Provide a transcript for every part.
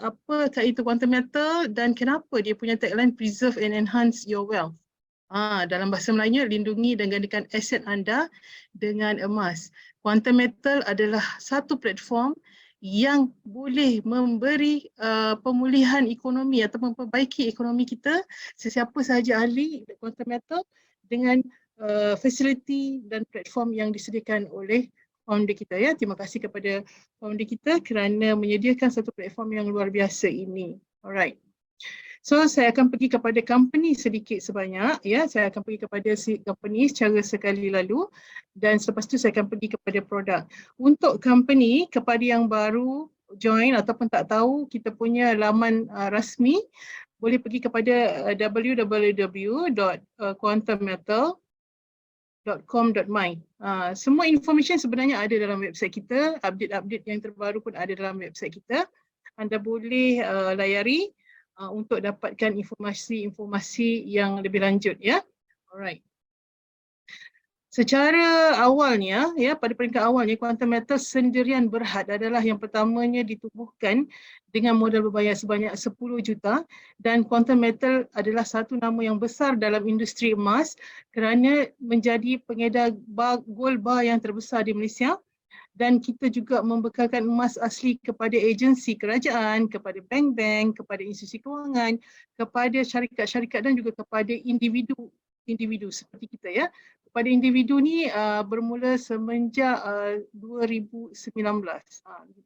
apa kaitan quantum metal dan kenapa dia punya tagline preserve and enhance your wealth. Dalam bahasa Melayunya, lindungi dan gandakan aset anda dengan emas. Quantum metal adalah satu platform yang boleh memberi pemulihan ekonomi atau memperbaiki ekonomi kita, sesiapa sahaja ahli quantum metal dengan fasiliti dan platform yang disediakan oleh founder kita. Ya, terima kasih kepada founder kita kerana menyediakan satu platform yang luar biasa ini. Alright. So saya akan pergi kepada company sedikit sebanyak, ya. Saya akan pergi kepada company secara sekali lalu dan selepas itu saya akan pergi kepada produk. Untuk company, kepada yang baru join ataupun tak tahu kita punya laman rasmi, boleh pergi kepada www.quantummetal.com.my. Semua information sebenarnya ada dalam website kita, update-update yang terbaru pun ada dalam website kita. Anda boleh layari untuk dapatkan informasi-informasi yang lebih lanjut, ya. Alright. Secara awalnya, ya, pada peringkat awalnya, quantum metal sendirian berhad adalah yang pertamanya ditubuhkan dengan modal berbayar sebanyak 10 juta dan quantum metal adalah satu nama yang besar dalam industri emas kerana menjadi pengedar gold bar yang terbesar di Malaysia. Dan kita juga membekalkan emas asli kepada agensi kerajaan, kepada bank-bank, kepada institusi kewangan, kepada syarikat-syarikat dan juga kepada individu seperti kita, ya. Kepada individu ni bermula semenjak 2019.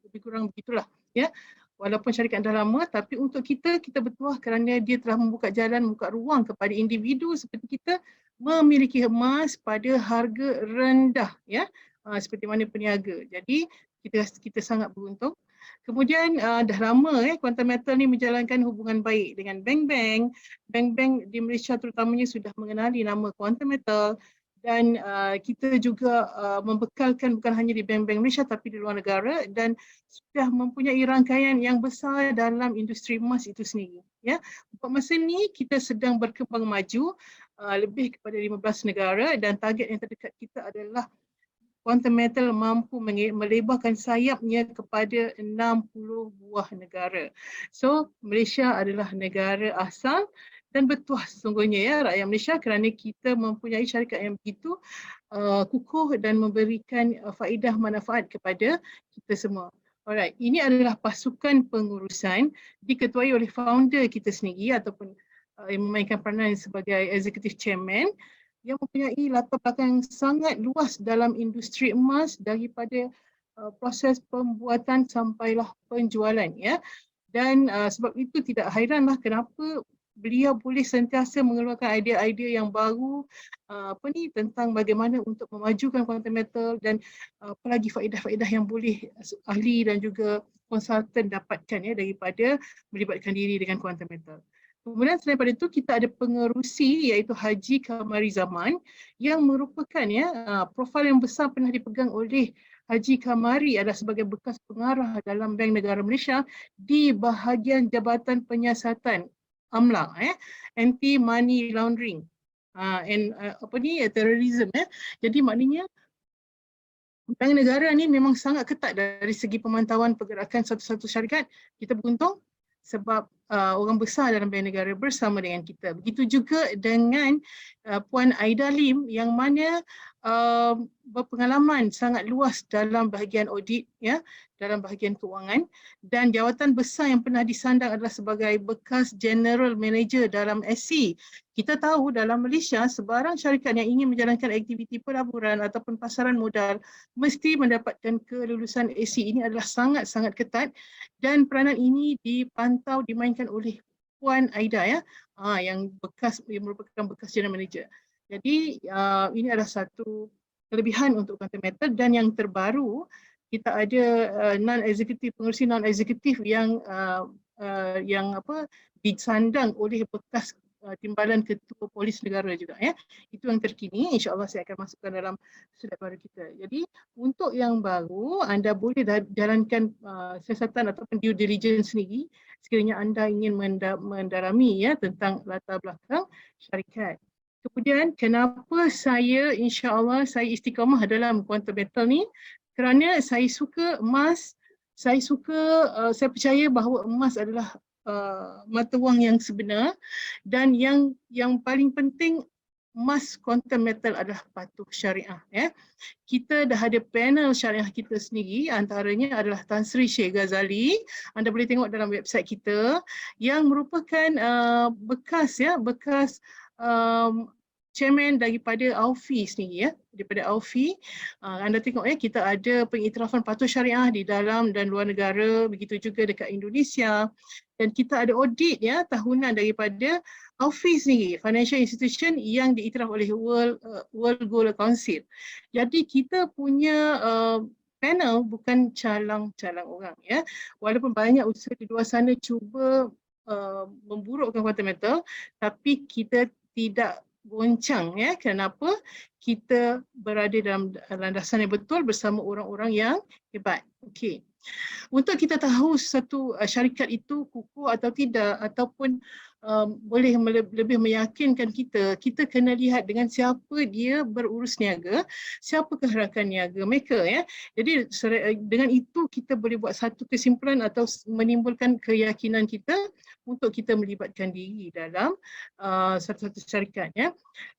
Lebih kurang begitulah, ya. Walaupun syarikat dah lama, tapi untuk kita bertuah kerana dia telah membuka jalan, membuka ruang kepada individu seperti kita memiliki emas pada harga rendah, ya. Seperti mana peniaga. Jadi kita sangat beruntung. Kemudian dah lama quantum metal ni menjalankan hubungan baik dengan bank-bank. Bank-bank di Malaysia terutamanya sudah mengenali nama quantum metal dan kita juga membekalkan bukan hanya di bank-bank Malaysia tapi di luar negara dan sudah mempunyai rangkaian yang besar dalam industri emas itu sendiri. Ya, untuk masa ni kita sedang berkembang maju lebih kepada 15 negara dan target yang terdekat kita adalah quantum metal mampu melebarkan sayapnya kepada 60 buah negara. So, Malaysia adalah negara asal dan bertuah sesungguhnya, ya, rakyat Malaysia kerana kita mempunyai syarikat yang begitu kukuh dan memberikan faedah manfaat kepada kita semua. Alright, ini adalah pasukan pengurusan diketuai oleh founder kita sendiri ataupun yang memainkan peranan sebagai executive chairman yang mempunyai latar belakang yang sangat luas dalam industri emas daripada proses pembuatan sampailah penjualan, ya. Dan sebab itu tidak hairanlah kenapa beliau boleh sentiasa mengeluarkan idea-idea yang baru tentang bagaimana untuk memajukan quantum metal dan apa lagi faedah-faedah yang boleh ahli dan juga konsultan dapatkan, ya, daripada melibatkan diri dengan quantum metal. Kemudian selain daripada itu kita ada pengerusi iaitu Haji Kamari Zaman yang merupakan, ya, profil yang besar pernah dipegang oleh Haji Kamari adalah sebagai bekas pengarah dalam Bank Negara Malaysia di bahagian Jabatan Penyiasatan AMLA, Anti Money Laundering terrorism, ya. Jadi maknanya Bank Negara ni memang sangat ketat dari segi pemantauan pergerakan satu-satu syarikat. Kita beruntung sebab orang besar dalam Bank Negara bersama dengan kita. Begitu juga dengan Puan Aida Lim yang mana berpengalaman sangat luas dalam bahagian audit, ya, dalam bahagian kewangan dan jawatan besar yang pernah disandang adalah sebagai bekas General Manager dalam SC. Kita tahu dalam Malaysia sebarang syarikat yang ingin menjalankan aktiviti pelaburan ataupun pasaran modal mesti mendapatkan kelulusan SC. Ini adalah sangat-sangat ketat dan peranan ini dipantau, dimainkan oleh Puan Aida, ya, yang merupakan bekas General Manager. Jadi ini adalah satu kelebihan untuk quantum metal dan yang terbaru kita ada pengurusi non-eksekutif yang disandang oleh bekas timbalan ketua polis negara juga, ya. Itu yang terkini, insya-Allah saya akan masukkan dalam slide baru kita. Jadi untuk yang baru anda boleh jalankan siasatan ataupun due diligence sendiri sekiranya anda ingin mendalami, ya, tentang latar belakang syarikat. Kemudian kenapa saya insya-Allah saya istiqamah dalam quantum metal ni? Kerana saya suka emas, saya percaya bahawa emas adalah mata wang yang sebenar, dan yang paling penting, emas quantum metal adalah patuh syariah. Kita dah ada panel syariah kita sendiri, antaranya adalah Tan Sri Sheikh Ghazali. Anda boleh tengok dalam website kita, yang merupakan bekas chairman daripada AUFI sendiri, daripada AUFI. Anda tengok kita ada pengiktirafan patuh syariah di dalam dan luar negara, begitu juga dekat Indonesia, dan kita ada audit tahunan daripada AUFI sendiri, financial institution yang diiktiraf oleh World Gold Council. Jadi kita punya panel bukan calang-calang orang, walaupun banyak usaha di luar sana cuba memburukkan quantum metal, tapi kita tidak goncang. Kenapa? Kita berada dalam landasan yang betul bersama orang-orang yang hebat. Okey. Untuk kita tahu satu syarikat itu kukuh atau tidak, ataupun boleh lebih meyakinkan kita, kita kena lihat dengan siapa dia berurus niaga, siapakah rakan niaga mereka. Jadi dengan itu kita boleh buat satu kesimpulan atau menimbulkan keyakinan kita untuk kita melibatkan diri dalam satu-satu syarikat.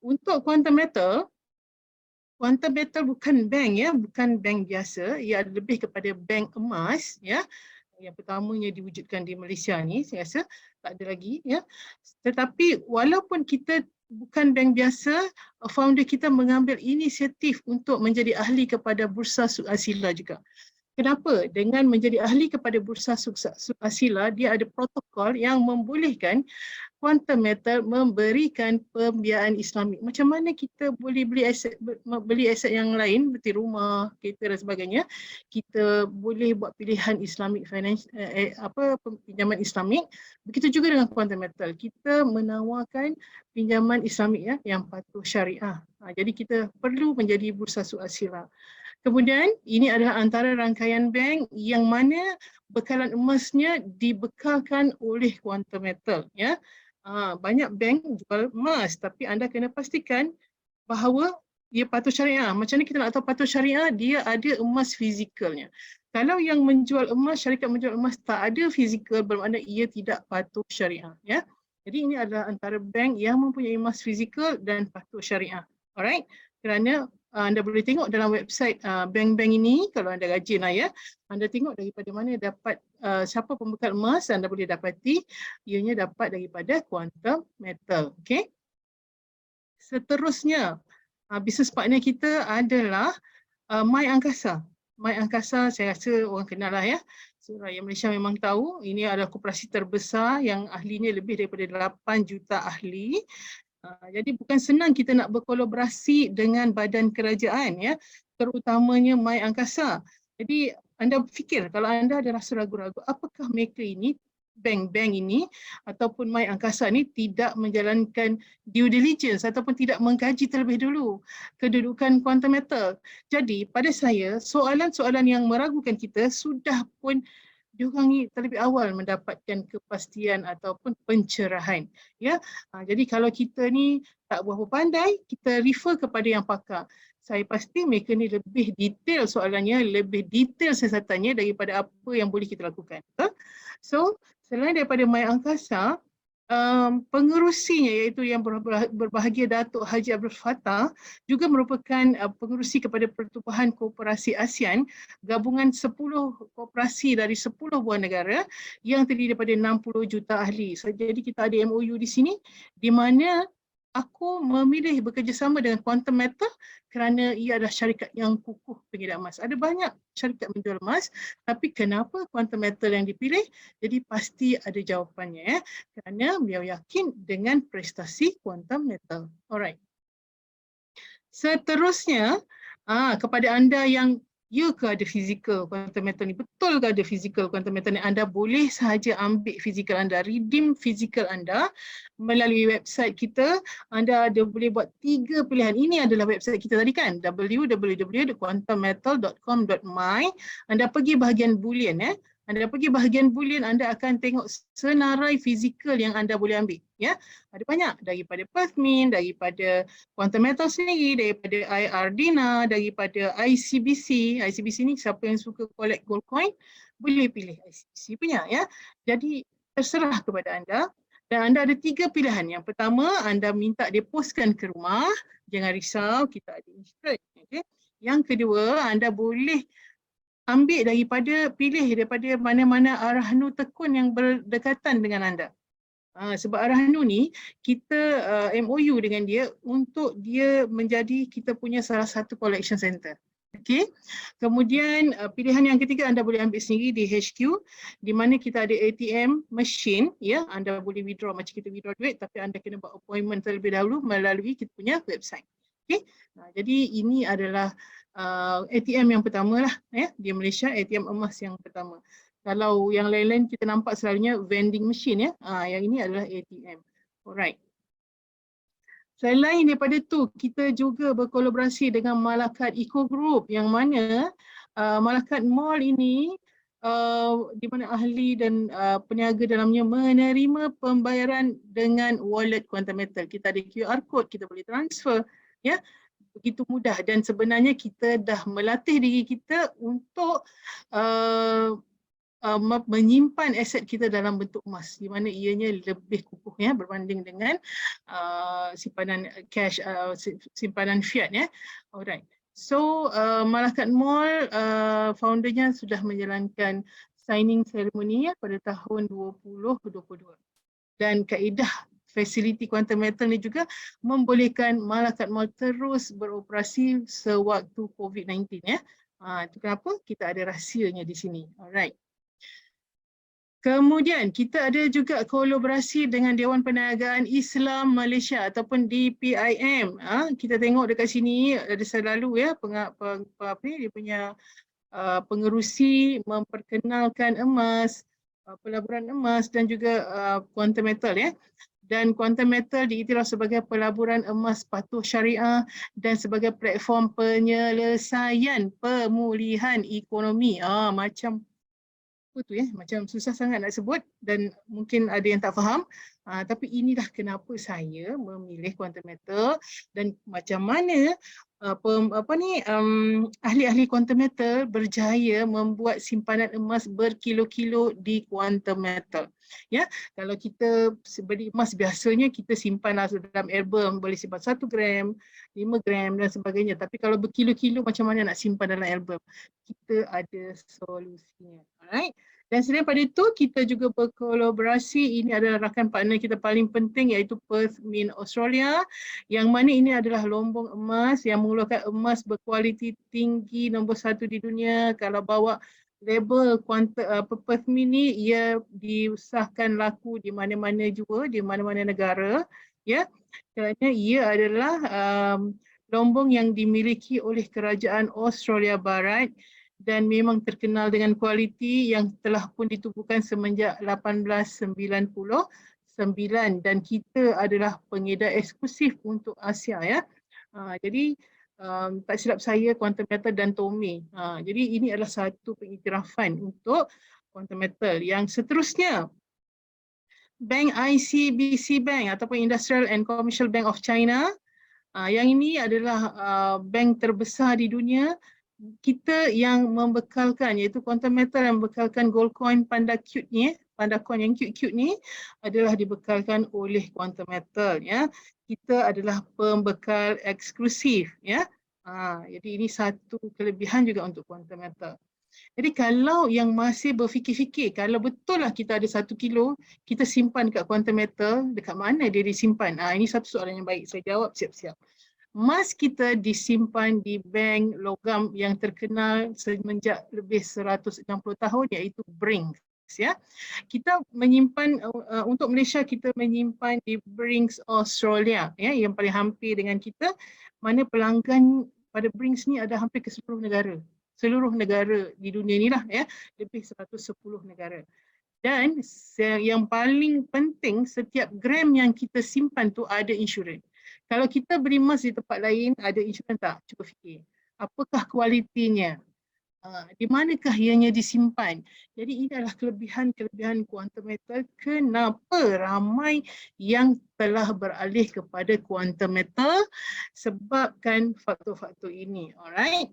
Untuk quantum metal bukan bank, bukan bank biasa, ia lebih kepada bank emas, yang pertamanya diwujudkan di Malaysia ni, saya rasa tak ada lagi, Tetapi walaupun kita bukan bank biasa, founder kita mengambil inisiatif untuk menjadi ahli kepada Bursa Suq Asila juga. Kenapa? Dengan menjadi ahli kepada Bursa Suq Asila, dia ada protokol yang membolehkan quantum metal memberikan pembiayaan Islamik. Macam mana kita boleh beli aset yang lain seperti rumah, kereta dan sebagainya. Kita boleh buat pilihan Islamic finance, pinjaman Islamik. Begitu juga dengan quantum metal. Kita menawarkan pinjaman Islamik yang patuh syariah. Jadi kita perlu menjadi Bursa Suq Asila. Kemudian ini adalah antara rangkaian bank yang mana bekalan emasnya dibekalkan oleh quantum metal. Banyak bank jual emas, tapi anda kena pastikan bahawa dia patuh syariah. Macam mana kita nak tahu patuh syariah? Dia ada emas fizikalnya. Kalau yang menjual emas, syarikat menjual emas tak ada fizikal, bermakna ia tidak patuh syariah. Jadi ini adalah antara bank yang mempunyai emas fizikal dan patuh syariah. Alright? Kerana anda boleh tengok dalam website bank-bank ini, kalau anda rajin anda tengok daripada mana dapat siapa pembekal emas, anda boleh dapati ianya dapat daripada quantum metal. Okay? Seterusnya, business partner kita adalah My Angkasa. My Angkasa saya rasa orang kenal So, rakyat Malaysia memang tahu, ini adalah koperasi terbesar yang ahlinya lebih daripada 8 juta ahli. Jadi bukan senang kita nak berkolaborasi dengan badan kerajaan, terutamanya My Angkasa. Jadi anda fikir, kalau anda ada rasa ragu-ragu, apakah mereka ini, bank-bank ini ataupun My Angkasa ini tidak menjalankan due diligence ataupun tidak mengkaji terlebih dulu kedudukan quantum metal. Jadi pada saya, soalan-soalan yang meragukan kita sudah pun diorang ni terlebih awal mendapatkan kepastian ataupun pencerahan. Jadi kalau kita ni tak berapa pandai, kita refer kepada yang pakar. Saya pasti mereka ni lebih detail soalannya, lebih detail siasatannya daripada apa yang boleh kita lakukan. So, selain daripada My Angkasa, pengerusinya iaitu yang berbahagia Datuk Haji Abdul Fattah juga merupakan pengerusi kepada Pertubuhan Koperasi ASEAN, gabungan 10 koperasi dari 10 buah negara yang terdiri daripada 60 juta ahli. So, jadi kita ada MOU di sini di mana aku memilih bekerjasama dengan Quantum Metal kerana ia adalah syarikat yang kukuh pengedar emas. Ada banyak syarikat menjual emas, tapi kenapa Quantum Metal yang dipilih? Jadi pasti ada jawapannya, kerana beliau yakin dengan prestasi Quantum Metal. Alright. Seterusnya, kepada anda yang ya ke ada fizikal quantum metal ni, betul ke ada fizikal quantum metal ni, anda boleh sahaja ambil fizikal anda, redeem fizikal anda melalui website kita. Anda ada boleh buat 3 pilihan. Ini adalah website kita tadi kan, www.quantummetal.com.my. Anda pergi bahagian boolean Anda pergi bahagian boolean, anda akan tengok senarai fizikal yang anda boleh ambil. Ada banyak, daripada Perth Mint, daripada Quantum Metal sendiri, daripada IR Dina, daripada ICBC. ICBC ni siapa yang suka collect gold coin, boleh pilih ICBC punya ya. Jadi terserah kepada anda. Dan anda ada 3 pilihan. Yang pertama, anda minta deposkan ke rumah. Jangan risau, kita ada insurans. Okay. Yang kedua, anda boleh pilih daripada mana-mana Arahnu Tekun yang berdekatan dengan anda. Sebab Arahnu ni, kita MOU dengan dia untuk dia menjadi kita punya salah satu collection center. Okay. Kemudian pilihan yang ketiga anda boleh ambil sendiri di HQ, di mana kita ada ATM machine, ya, anda boleh withdraw macam kita withdraw duit, tapi anda kena buat appointment terlebih dahulu melalui kita punya website. Okay. Jadi ini adalah ATM yang pertama lah, ya, di Malaysia, ATM emas yang pertama. Kalau yang lain-lain kita nampak selalunya vending machine, ya. Yang ini adalah ATM. Alright. Selain daripada tu, kita juga berkolaborasi dengan Malakat Eco Group, yang mana Malakat Mall ini di mana ahli dan peniaga dalamnya menerima pembayaran dengan wallet Quantum Metal. Kita ada QR code, kita boleh transfer, ya. Begitu mudah, dan sebenarnya kita dah melatih diri kita untuk menyimpan aset kita dalam bentuk emas, di mana ianya lebih kukuh, ya, berbanding dengan simpanan cash, simpanan fiat, ya. Alright. So Malakat Mall foundernya sudah menjalankan signing ceremony, ya, pada tahun 2022. Dan kaedah fasiliti Quantum Metal ni juga membolehkan Malakat Mall terus beroperasi sewaktu COVID-19, ya. Itu kenapa kita ada rahsianya di sini. Alright. Kemudian kita ada juga kolaborasi dengan Dewan Perniagaan Islam Malaysia ataupun DPIM. Kita tengok dekat sini ada selalu, ya, dia punya pengerusi memperkenalkan emas, pelaburan emas dan juga Quantum Metal, ya. Dan Quantum Metal diiktiraf sebagai pelaburan emas patuh syariah dan sebagai platform penyelesaian pemulihan ekonomi. Macam macam susah sangat nak sebut dan mungkin ada yang tak faham. Tapi inilah kenapa saya memilih Quantum Metal dan macam mana ahli-ahli Quantum Metal berjaya membuat simpanan emas berkilo-kilo di Quantum Metal. Ya, kalau kita beli emas biasanya kita simpan dalam album, boleh simpan 1 gram, 5 gram dan sebagainya. Tapi kalau berkilo-kilo macam mana nak simpan dalam album? Kita ada solusinya. Alright. Dan selain pada itu, kita juga berkolaborasi, ini adalah rakan partner kita paling penting iaitu Perth Mint Australia, yang mana ini adalah lombong emas yang mengeluarkan emas berkualiti tinggi nombor 1 di dunia. Kalau bawa label Perth Mint ni, ia diusahkan laku di mana-mana juga, di mana-mana negara, ya. Kerana ia adalah lombong yang dimiliki oleh Kerajaan Australia Barat dan memang terkenal dengan kualiti yang telah pun ditubuhkan semenjak 1899 dan kita adalah pengedar eksklusif untuk Asia, ya. Jadi tak silap saya, Quantum Metal dan Tommy. Jadi ini adalah satu pengiktirafan untuk Quantum Metal. Yang seterusnya, Bank ICBC Bank ataupun Industrial and Commercial Bank of China. Yang ini adalah bank terbesar di dunia. Kita yang membekalkan, iaitu Quantum Metal yang membekalkan gold coin panda cute ni, panda coin yang cute-cute ni adalah dibekalkan oleh Quantum Metal, ya. Kita adalah pembekal eksklusif, ya. Jadi ini satu kelebihan juga untuk Quantum Metal. Jadi kalau yang masih berfikir-fikir, kalau betul lah kita ada 1 kilo, kita simpan dekat Quantum Metal, dekat mana dia disimpan? Ini satu soalan yang baik, saya jawab siap-siap. Emas kita disimpan di bank logam yang terkenal semenjak lebih 160 tahun, iaitu Brinks, ya. Kita menyimpan untuk Malaysia, kita menyimpan di Brinks Australia, ya, yang paling hampir dengan kita, mana pelanggan pada Brinks ni ada hampir ke seluruh negara di dunia ni lah, ya, lebih 110 negara. Dan yang paling penting, setiap gram yang kita simpan tu ada insurans. Kalau kita beri emas di tempat lain, ada insurans tak? Cuba fikir. Apakah kualitinya? Di manakah ianya disimpan? Jadi ini adalah kelebihan Quantum Metal. Kenapa ramai yang telah beralih kepada Quantum Metal? Sebabkan faktor-faktor ini. Alright.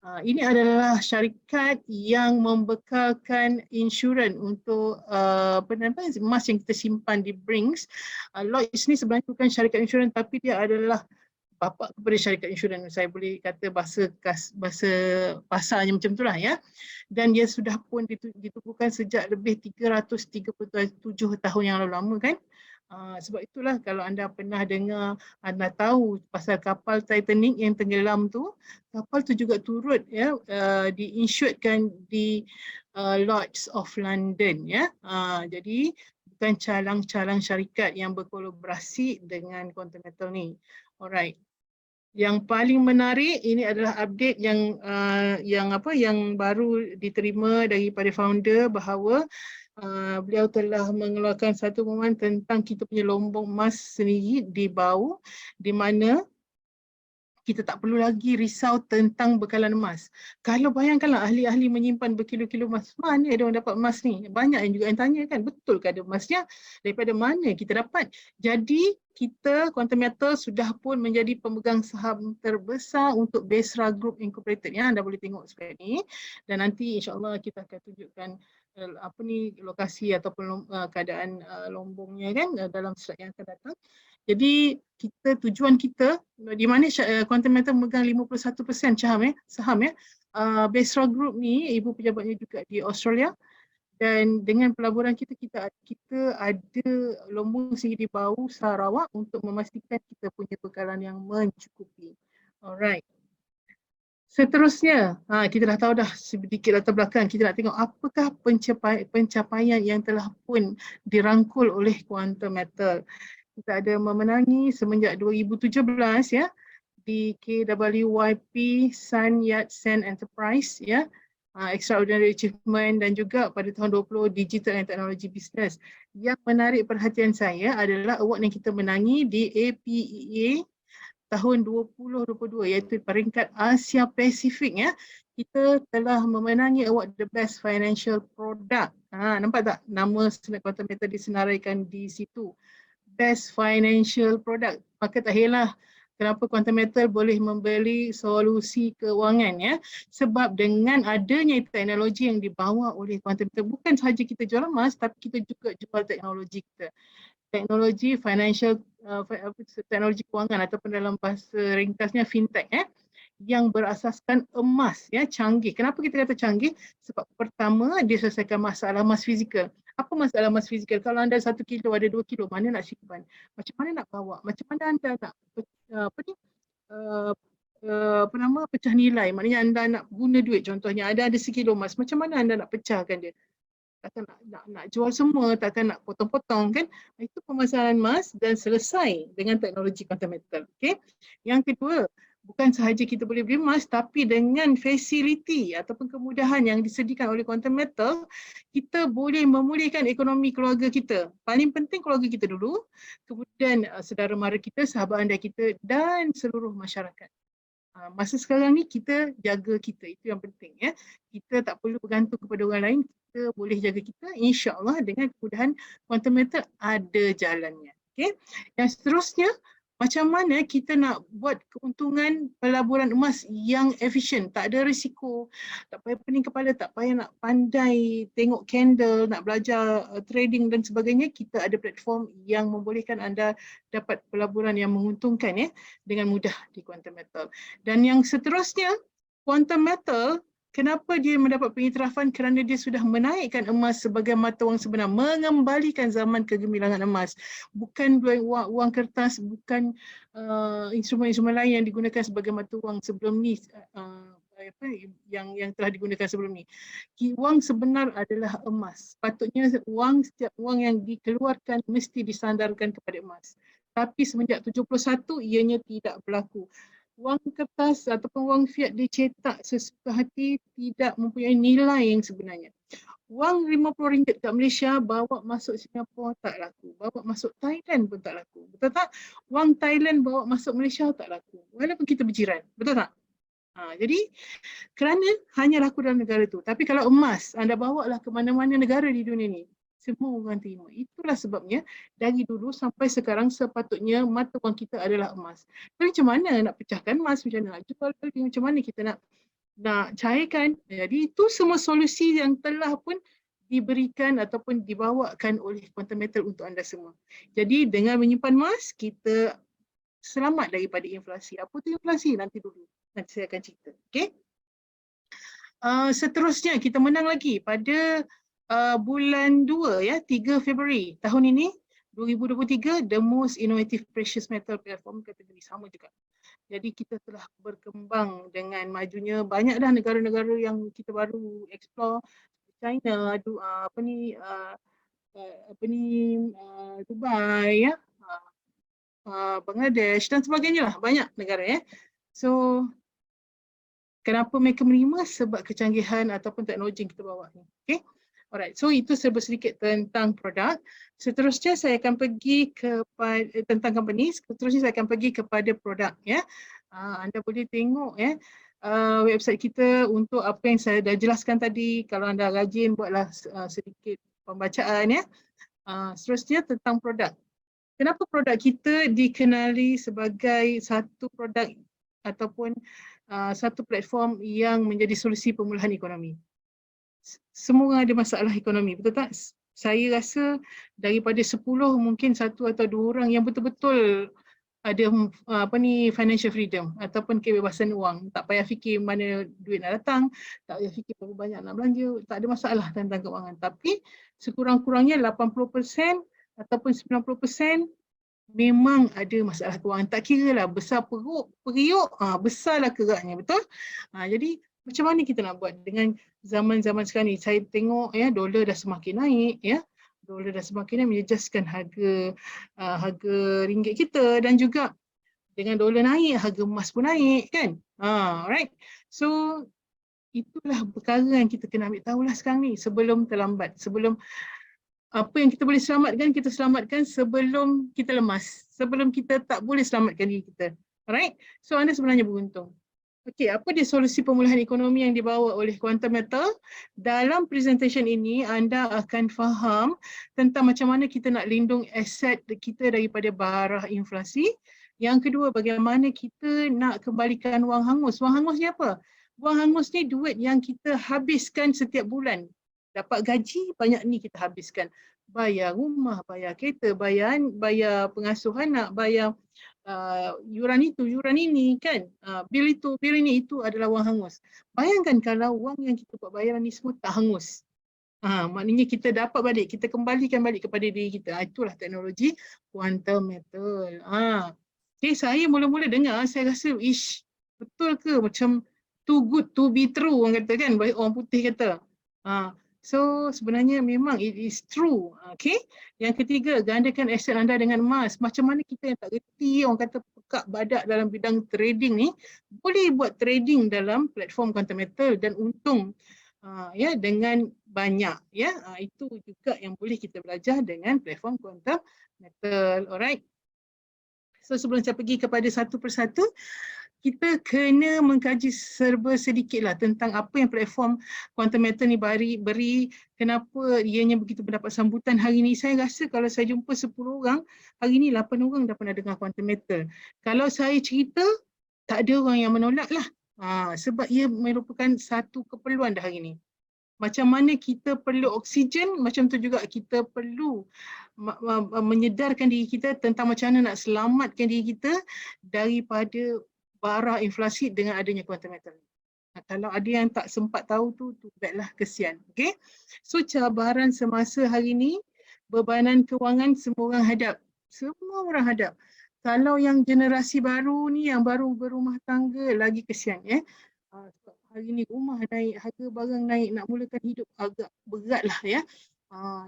Ini adalah syarikat yang membekalkan insurans untuk emas yang kita simpan di Brinks. Lloyds ni sebenarnya bukan syarikat insurans tapi dia adalah bapa kepada syarikat insurans. Saya boleh kata bahasa pasarnya macam itulah ya. Dan dia sudah pun ditubuhkan sejak lebih 337 tahun yang lalu, lama kan. Sebab itulah kalau anda pernah dengar, anda tahu pasal kapal Titanic yang tenggelam tu, kapal tu juga turut ya diinsuredkan di Lloyds of London ya. Jadi bukan calang-calang syarikat yang berkolaborasi dengan Continental ni. Alright. Yang paling menarik ini adalah update yang baru diterima daripada founder bahawa beliau telah mengeluarkan satu pengumuman tentang kita punya lombong emas sendiri di BAU, di mana kita tak perlu lagi risau tentang bekalan emas. Kalau bayangkanlah ahli-ahli menyimpan berkilo-kilo emas, mana dia orang dapat emas ni? Banyak yang juga yang tanya kan, betul ke ada emasnya? Daripada mana kita dapat? Jadi kita Quantum Metal sudah pun menjadi pemegang saham terbesar untuk Besra Group Incorporated ya. Anda boleh tengok spek ni dan nanti insya-Allah kita akan tunjukkan lokasi ataupun keadaan lombongnya kan dalam slide yang akan datang. Jadi tujuan kita di mana Quantum Metal memegang 51% saham ya. Besra Group ni ibu pejabatnya juga di Australia dan dengan pelaburan kita ada lombong sendiri di BAU Sarawak untuk memastikan kita punya bekalan yang mencukupi. Alright. Seterusnya, kita dah tahu dah sedikit latar belakang. Kita nak tengok apakah pencapaian yang telah pun dirangkul oleh Quantum Metal. Kita ada memenangi semenjak 2017 ya di KWYP Sun Yat-sen Enterprise ya, Extraordinary Achievement, dan juga pada tahun 20 Digital and Technology Business. Yang menarik perhatian saya adalah award yang kita menangi di APEA tahun 2022 iaitu peringkat Asia Pasifik ya. Kita telah memenangi award The Best Financial Product. Nampak tak nama Quantum Metal disenaraikan di situ. Best Financial Product. Maka tak helah kenapa Quantum Metal boleh membeli solusi keuangan ya. Sebab dengan adanya teknologi yang dibawa oleh Quantum Metal, bukan sahaja kita jual emas tapi kita juga jual teknologi kita. Teknologi teknologi keuangan ataupun dalam bahasa ringkasnya fintech yang berasaskan emas ya, canggih. Kenapa kita kata canggih? Sebab pertama dia selesaikan masalah emas fizikal. Apa masalah emas fizikal? Kalau anda 1 kilo, ada 2 kilo, mana nak simpan? Macam mana nak bawa? Macam mana anda nak pecah nilai? Maknanya anda nak guna duit, contohnya ada 1 kilo emas, macam mana anda nak pecahkan dia? Takkan nak jual semua, takkan nak potong-potong kan? Itu permasalahan emas dan selesai dengan teknologi Quantum Metal. Okay? Yang kedua, bukan sahaja kita boleh beli emas tapi dengan fasiliti ataupun kemudahan yang disediakan oleh Quantum Metal, kita boleh memulihkan ekonomi keluarga kita. Paling penting keluarga kita dulu, kemudian saudara mara kita, sahabat anda kita dan seluruh masyarakat. Masa sekarang ni kita jaga kita, itu yang penting ya. Kita tak perlu bergantung kepada orang lain, kita boleh jaga kita, insya-Allah dengan kemudahan Quantum Metal ada jalannya. Okay. Yang seterusnya, macam mana kita nak buat keuntungan pelaburan emas yang efisien, tak ada risiko, tak payah pening kepala, tak payah nak pandai tengok candle, nak belajar trading dan sebagainya. Kita ada platform yang membolehkan anda dapat pelaburan yang menguntungkan ya dengan mudah di Quantum Metal. Dan yang seterusnya, Quantum Metal, kenapa dia mendapat pengiktirafan? Kerana dia sudah menaikkan emas sebagai mata wang sebenar, mengembalikan zaman kegemilangan emas. Bukan wang kertas, bukan instrumen-instrumen lain yang digunakan sebagai mata wang sebelum ni, yang telah digunakan sebelum ni. Wang sebenar adalah emas. Patutnya setiap wang yang dikeluarkan mesti disandarkan kepada emas. Tapi semenjak 71 ianya tidak berlaku. Wang kertas ataupun wang fiat dicetak sesuka hati tidak mempunyai nilai yang sebenarnya. Wang RM50 kat Malaysia bawa masuk Singapura tak laku. Bawa masuk Thailand pun tak laku. Betul tak? Wang Thailand bawa masuk Malaysia tak laku. Walaupun kita berjiran. Betul tak? Jadi kerana hanya laku dalam negara tu. Tapi kalau emas, anda bawa lah ke mana-mana negara di dunia ni, semua orang terima. Itulah sebabnya dari dulu sampai sekarang sepatutnya mata wang kita adalah emas. Tapi macam mana nak pecahkan emas, macam mana nak jual, macam mana kita nak nak cairkan. Jadi itu semua solusi yang telah pun diberikan ataupun dibawakan oleh Quantum Metal untuk anda semua. Jadi dengan menyimpan emas, kita selamat daripada inflasi. Apa tu inflasi? Nanti dulu. Nanti saya akan cerita. Okay? Seterusnya kita menang lagi pada bulan 2 ya, 3 Februari tahun ini 2023, the most innovative precious metal platform kategori sama juga. Jadi kita telah berkembang dengan majunya banyak dah negara-negara yang kita baru explore. China, Dubai ya, Bangladesh dan sebagainya lah, banyak negara ya. So kenapa mereka menerima? Sebab kecanggihan ataupun teknologi yang kita bawa ni. Okay? Alright, so itu sedikit tentang produk. Seterusnya saya akan pergi kepada tentang company. Seterusnya saya akan pergi kepada produk ya. Anda boleh tengok ya website kita untuk apa yang saya dah jelaskan tadi. Kalau anda rajin buatlah sedikit pembacaan ya. Seterusnya tentang produk. Kenapa produk kita dikenali sebagai satu produk ataupun satu platform yang menjadi solusi pemulihan ekonomi? Semua orang ada masalah ekonomi, betul tak? Saya rasa daripada 10 mungkin 1 atau 2 orang yang betul-betul ada financial freedom ataupun kebebasan wang. Tak payah fikir mana duit nak datang, tak payah fikir berapa banyak nak belanja, tak ada masalah tentang kewangan. Tapi sekurang-kurangnya 80% ataupun 90% memang ada masalah kewangan. Tak kira lah besar periuk, besarlah keraknya, betul? Jadi macam mana kita nak buat dengan zaman-zaman sekarang ni? Saya tengok ya, dolar dah semakin naik ya. Dolar dah semakin naik menjejaskan harga ringgit kita, dan juga dengan dolar naik harga emas pun naik kan. Alright. So itulah perkara yang kita kena ambil tahulah sekarang ni sebelum terlambat, sebelum apa yang kita boleh selamatkan, kita selamatkan sebelum kita lemas, sebelum kita tak boleh selamatkan diri kita. Alright, so anda sebenarnya beruntung. Okey, apa dia solusi pemulihan ekonomi yang dibawa oleh Quantum Metal? Dalam presentation ini, anda akan faham tentang macam mana kita nak lindung aset kita daripada bara inflasi. Yang kedua, bagaimana kita nak kembalikan wang hangus. Wang hangus ni apa? Wang hangus ni duit yang kita habiskan setiap bulan. Dapat gaji, banyak ni kita habiskan. Bayar rumah, bayar kereta, bayar pengasuh anak, bayar yuran itu, yuran ini kan, bil itu, bil ini, itu adalah wang hangus. Bayangkan kalau wang yang kita buat bayaran ni semua tak hangus. Maknanya kita dapat balik, kita kembalikan balik kepada diri kita. Itulah teknologi Quantum Metal. Okay, saya mula-mula dengar, saya rasa, ish, betul ke? Macam too good to be true, orang kata kan, orang putih kata. So sebenarnya memang it is true. Okay. Yang ketiga, gandakan aset anda dengan emas. Macam mana kita yang tak reti, orang kata pekak badak dalam bidang trading ni, boleh buat trading dalam platform Quantum Metal dan untung ya dengan banyak ya. Itu juga yang boleh kita belajar dengan platform Quantum Metal. Alright. So sebelum saya pergi kepada satu persatu, kita kena mengkaji serba sedikitlah tentang apa yang platform Quantum Metal ni beri, kenapa ianya begitu mendapat sambutan hari ini. Saya rasa kalau saya jumpa 10 orang, hari ini 8 orang dah pernah dengar Quantum Metal. Kalau saya cerita, tak ada orang yang menolak lah. Sebab ia merupakan satu keperluan dah hari ini. Macam mana kita perlu oksigen, macam tu juga kita perlu menyedarkan diri kita tentang macam mana nak selamatkan diri kita daripada bara inflasi dengan adanya Quantum Metal. Kalau ada yang tak sempat tahu tu baiklah, kesian. Okay? So cabaran semasa hari ini, bebanan kewangan semua orang hadap. Semua orang hadap. Kalau yang generasi baru ni, yang baru berumah tangga, lagi kesian. Hari ni rumah naik, harga barang naik, nak mulakan hidup agak berat lah ya.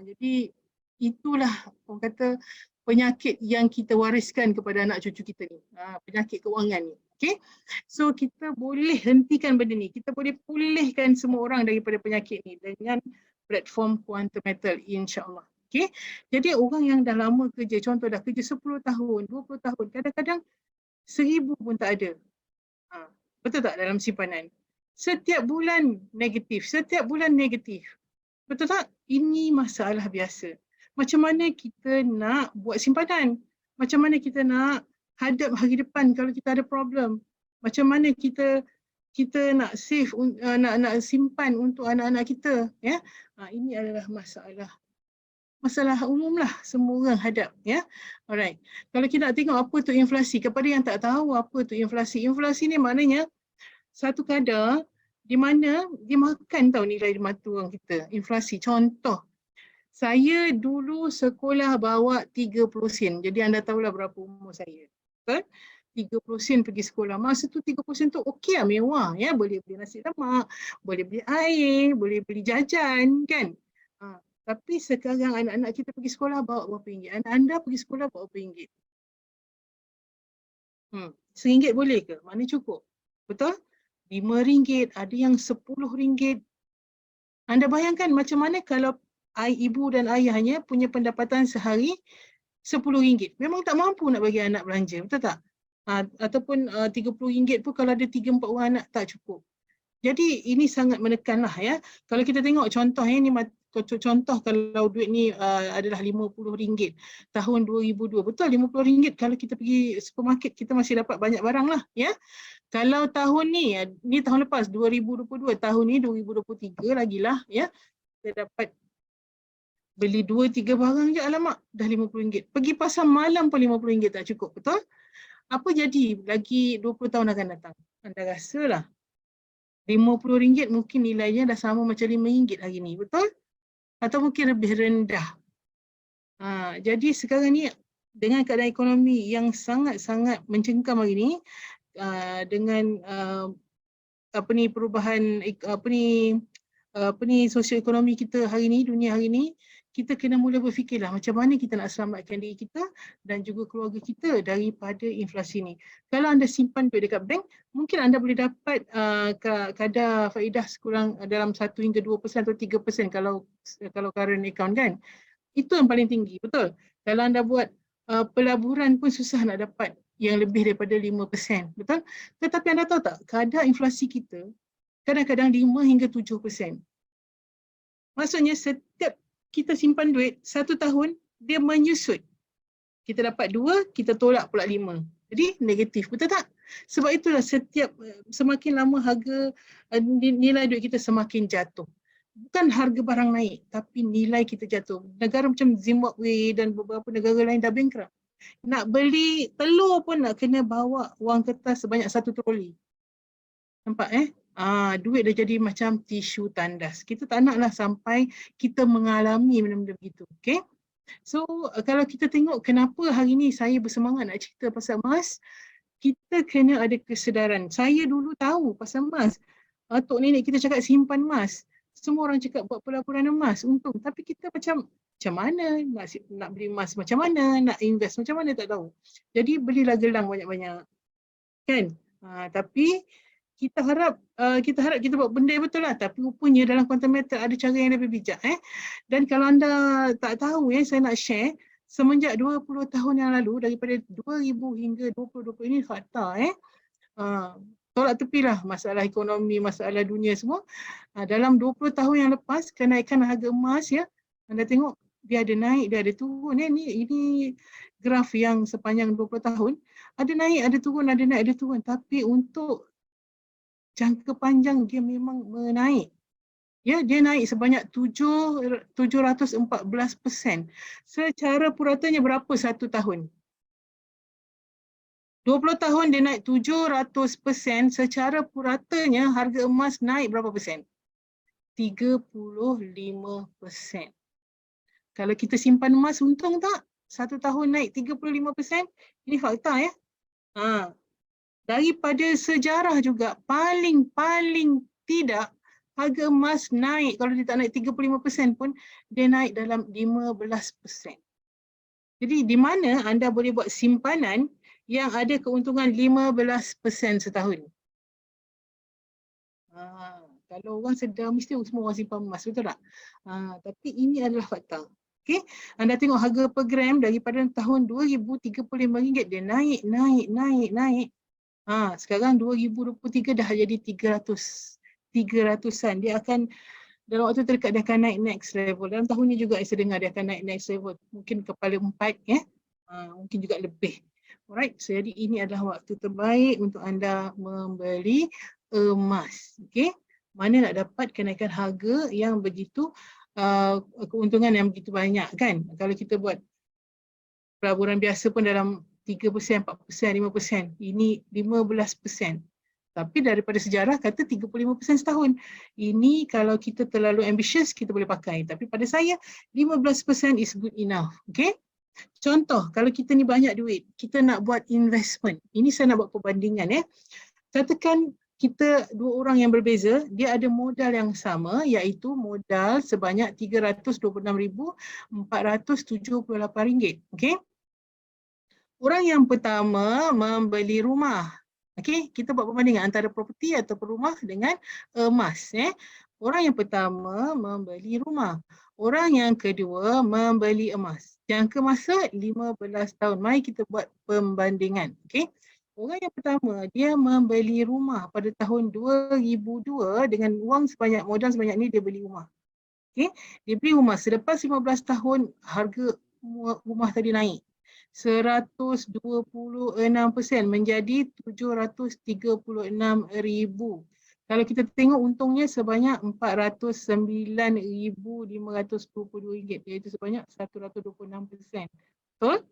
Jadi itulah orang kata penyakit yang kita wariskan kepada anak cucu kita ni. Penyakit kewangan ni. Okay? So kita boleh hentikan benda ni. Kita boleh pulihkan semua orang daripada penyakit ni dengan platform Quantum Metal, insya-Allah. Okay? Jadi orang yang dah lama kerja, contoh dah kerja 10 tahun, 20 tahun, kadang-kadang 1000 pun tak ada. Betul tak dalam simpanan? Setiap bulan negatif, setiap bulan negatif. Betul tak? Ini masalah biasa. Macam mana kita nak buat simpanan? Macam mana kita nak hadap hari depan kalau kita ada problem? Macam mana kita kita nak save, nak simpan untuk anak-anak kita, ya. Ini adalah masalah umum lah, semua orang hadap, ya. Alright. Kalau kita nak tengok apa tu inflasi, kepada yang tak tahu apa tu inflasi, inflasi ni maknanya satu kadar di mana dia makan tau nilai mata wang kita. Inflasi, contoh, saya dulu sekolah bawa 30 sen. Jadi anda tahulah berapa umur saya. Betul? 30 sen pergi sekolah. Masa tu 30 sen tu okey lah, mewah. Ya? Boleh beli nasi lemak, boleh beli air, boleh beli jajan, kan? Tapi sekarang anak-anak kita pergi sekolah bawa berapa ringgit? Anak anda pergi sekolah bawa berapa ringgit? RM1 boleh ke? Mana cukup? Betul? RM5, ada yang RM10. Anda bayangkan macam mana kalau ibu dan ayahnya punya pendapatan sehari RM10. Memang tak mampu nak bagi anak belanja, betul tak? Ataupun RM30 pun kalau ada 3-4 orang anak tak cukup. Jadi ini sangat menekanlah, ya. Kalau kita tengok contoh ini, contoh kalau duit ni adalah RM50 tahun 2002. Betul, RM50 kalau kita pergi supermarket kita masih dapat banyak barang lah, ya. Kalau tahun ni tahun lepas 2022, tahun ni 2023 lagilah, ya. Kita dapat beli 2-3 barang je, alamak, dah RM50. Pergi pasar malam pun RM50 tak cukup, betul? Apa jadi lagi 20 tahun akan datang? Anda rasalah RM50 mungkin nilainya dah sama macam RM5 hari ni, betul? Atau mungkin lebih rendah. Jadi sekarang ni dengan keadaan ekonomi yang sangat-sangat mencengkam hari ni, dengan perubahan sosioekonomi kita hari ni, dunia hari ni, kita kena mula berfikirlah macam mana kita nak selamatkan diri kita dan juga keluarga kita daripada inflasi ni. Kalau anda simpan duit dekat bank, mungkin anda boleh dapat kadar faedah sekurang dalam 1 hingga 2% atau 3% kalau current account, kan. Itu yang paling tinggi, betul. Kalau anda buat pelaburan pun susah nak dapat yang lebih daripada 5%, betul. Tetapi anda tahu tak, kadar inflasi kita kadang-kadang 5 hingga 7%. Maksudnya setiap kita simpan duit 1 tahun, dia menyusut. Kita dapat 2, kita tolak pula 5. Jadi negatif, betul tak? Sebab itulah semakin lama harga nilai duit kita semakin jatuh. Bukan harga barang naik, tapi nilai kita jatuh. Negara macam Zimbabwe dan beberapa negara lain dah bankrupt. Nak beli telur pun nak kena bawa wang kertas sebanyak 1 troli. Nampak duit dah jadi macam tisu tandas. Kita tak naklah sampai kita mengalami benda-benda begitu. Okay? So kalau kita tengok kenapa hari ni saya bersemangat nak cerita pasal emas, kita kena ada kesedaran. Saya dulu tahu pasal emas. Tok nenek kita cakap simpan emas. Semua orang cakap buat pelaburan emas, untung. Tapi kita macam mana nak beli emas, macam mana nak invest, macam mana tak tahu. Jadi belilah gelang banyak-banyak. Kan? Tapi kita harap kita buat benda yang betul lah. Tapi rupanya dalam quantum method ada cara yang lebih bijak. Dan kalau anda tak tahu, saya nak share, semenjak 20 tahun yang lalu, daripada 2000 hingga 2020 ini fakta. Tolak tepilah masalah ekonomi, masalah dunia semua. Dalam 20 tahun yang lepas, kenaikan harga emas, anda tengok dia ada naik, dia ada turun. Ini graf yang sepanjang 20 tahun. Ada naik, ada turun, ada naik, ada turun. Tapi untuk jangka panjang dia memang menaik. Dia naik sebanyak 714%. Secara puratanya berapa 1 tahun? 20 tahun dia naik 700%, secara puratanya harga emas naik berapa persen? 35%. Kalau kita simpan emas, untung tak? 1 tahun naik 35%, ini fakta Daripada sejarah juga, paling tidak harga emas naik, kalau dia tak naik 35% pun, dia naik dalam 15%. Jadi di mana anda boleh buat simpanan yang ada keuntungan 15% setahun. Kalau orang sedar, mesti semua orang simpan emas, betul tak? Tapi ini adalah fakta. Okay? Anda tengok harga per gram daripada tahun 2035 ringgit, dia naik. Sekarang 2023 dah jadi 300-an. Dia akan dalam waktu terdekat dia akan naik next level. Dalam tahun ni juga saya dengar dia akan naik next level. Mungkin kepala 4, mungkin juga lebih. Alright, jadi ini adalah waktu terbaik untuk anda membeli emas. Okey, mana nak dapat kenaikan harga yang begitu keuntungan yang begitu banyak kan? Kalau kita buat pelaburan biasa pun dalam 3%, 4%, 5%. Ini 15%. Tapi daripada sejarah kata 35% setahun. Ini kalau kita terlalu ambitious, kita boleh pakai. Tapi pada saya, 15% is good enough. Okay? Contoh, kalau kita ni banyak duit, kita nak buat investment. Ini saya nak buat perbandingan. Katakan kita dua orang yang berbeza, dia ada modal yang sama, iaitu modal sebanyak RM326,478. Okay? Orang yang pertama membeli rumah. Okey, kita buat perbandingan antara properti atau rumah dengan emas. Orang yang pertama membeli rumah. Orang yang kedua membeli emas. Jangka masa 15 tahun. Mari kita buat pembandingan. Okey. Orang yang pertama, dia membeli rumah pada tahun 2002 dengan wang sebanyak, modal sebanyak ni dia beli rumah. Okey. Dia beli rumah. Selepas 15 tahun, harga rumah tadi naik 126% menjadi 736,000. Kalau kita tengok untungnya sebanyak RM409,522, iaitu sebanyak 126%. Betul?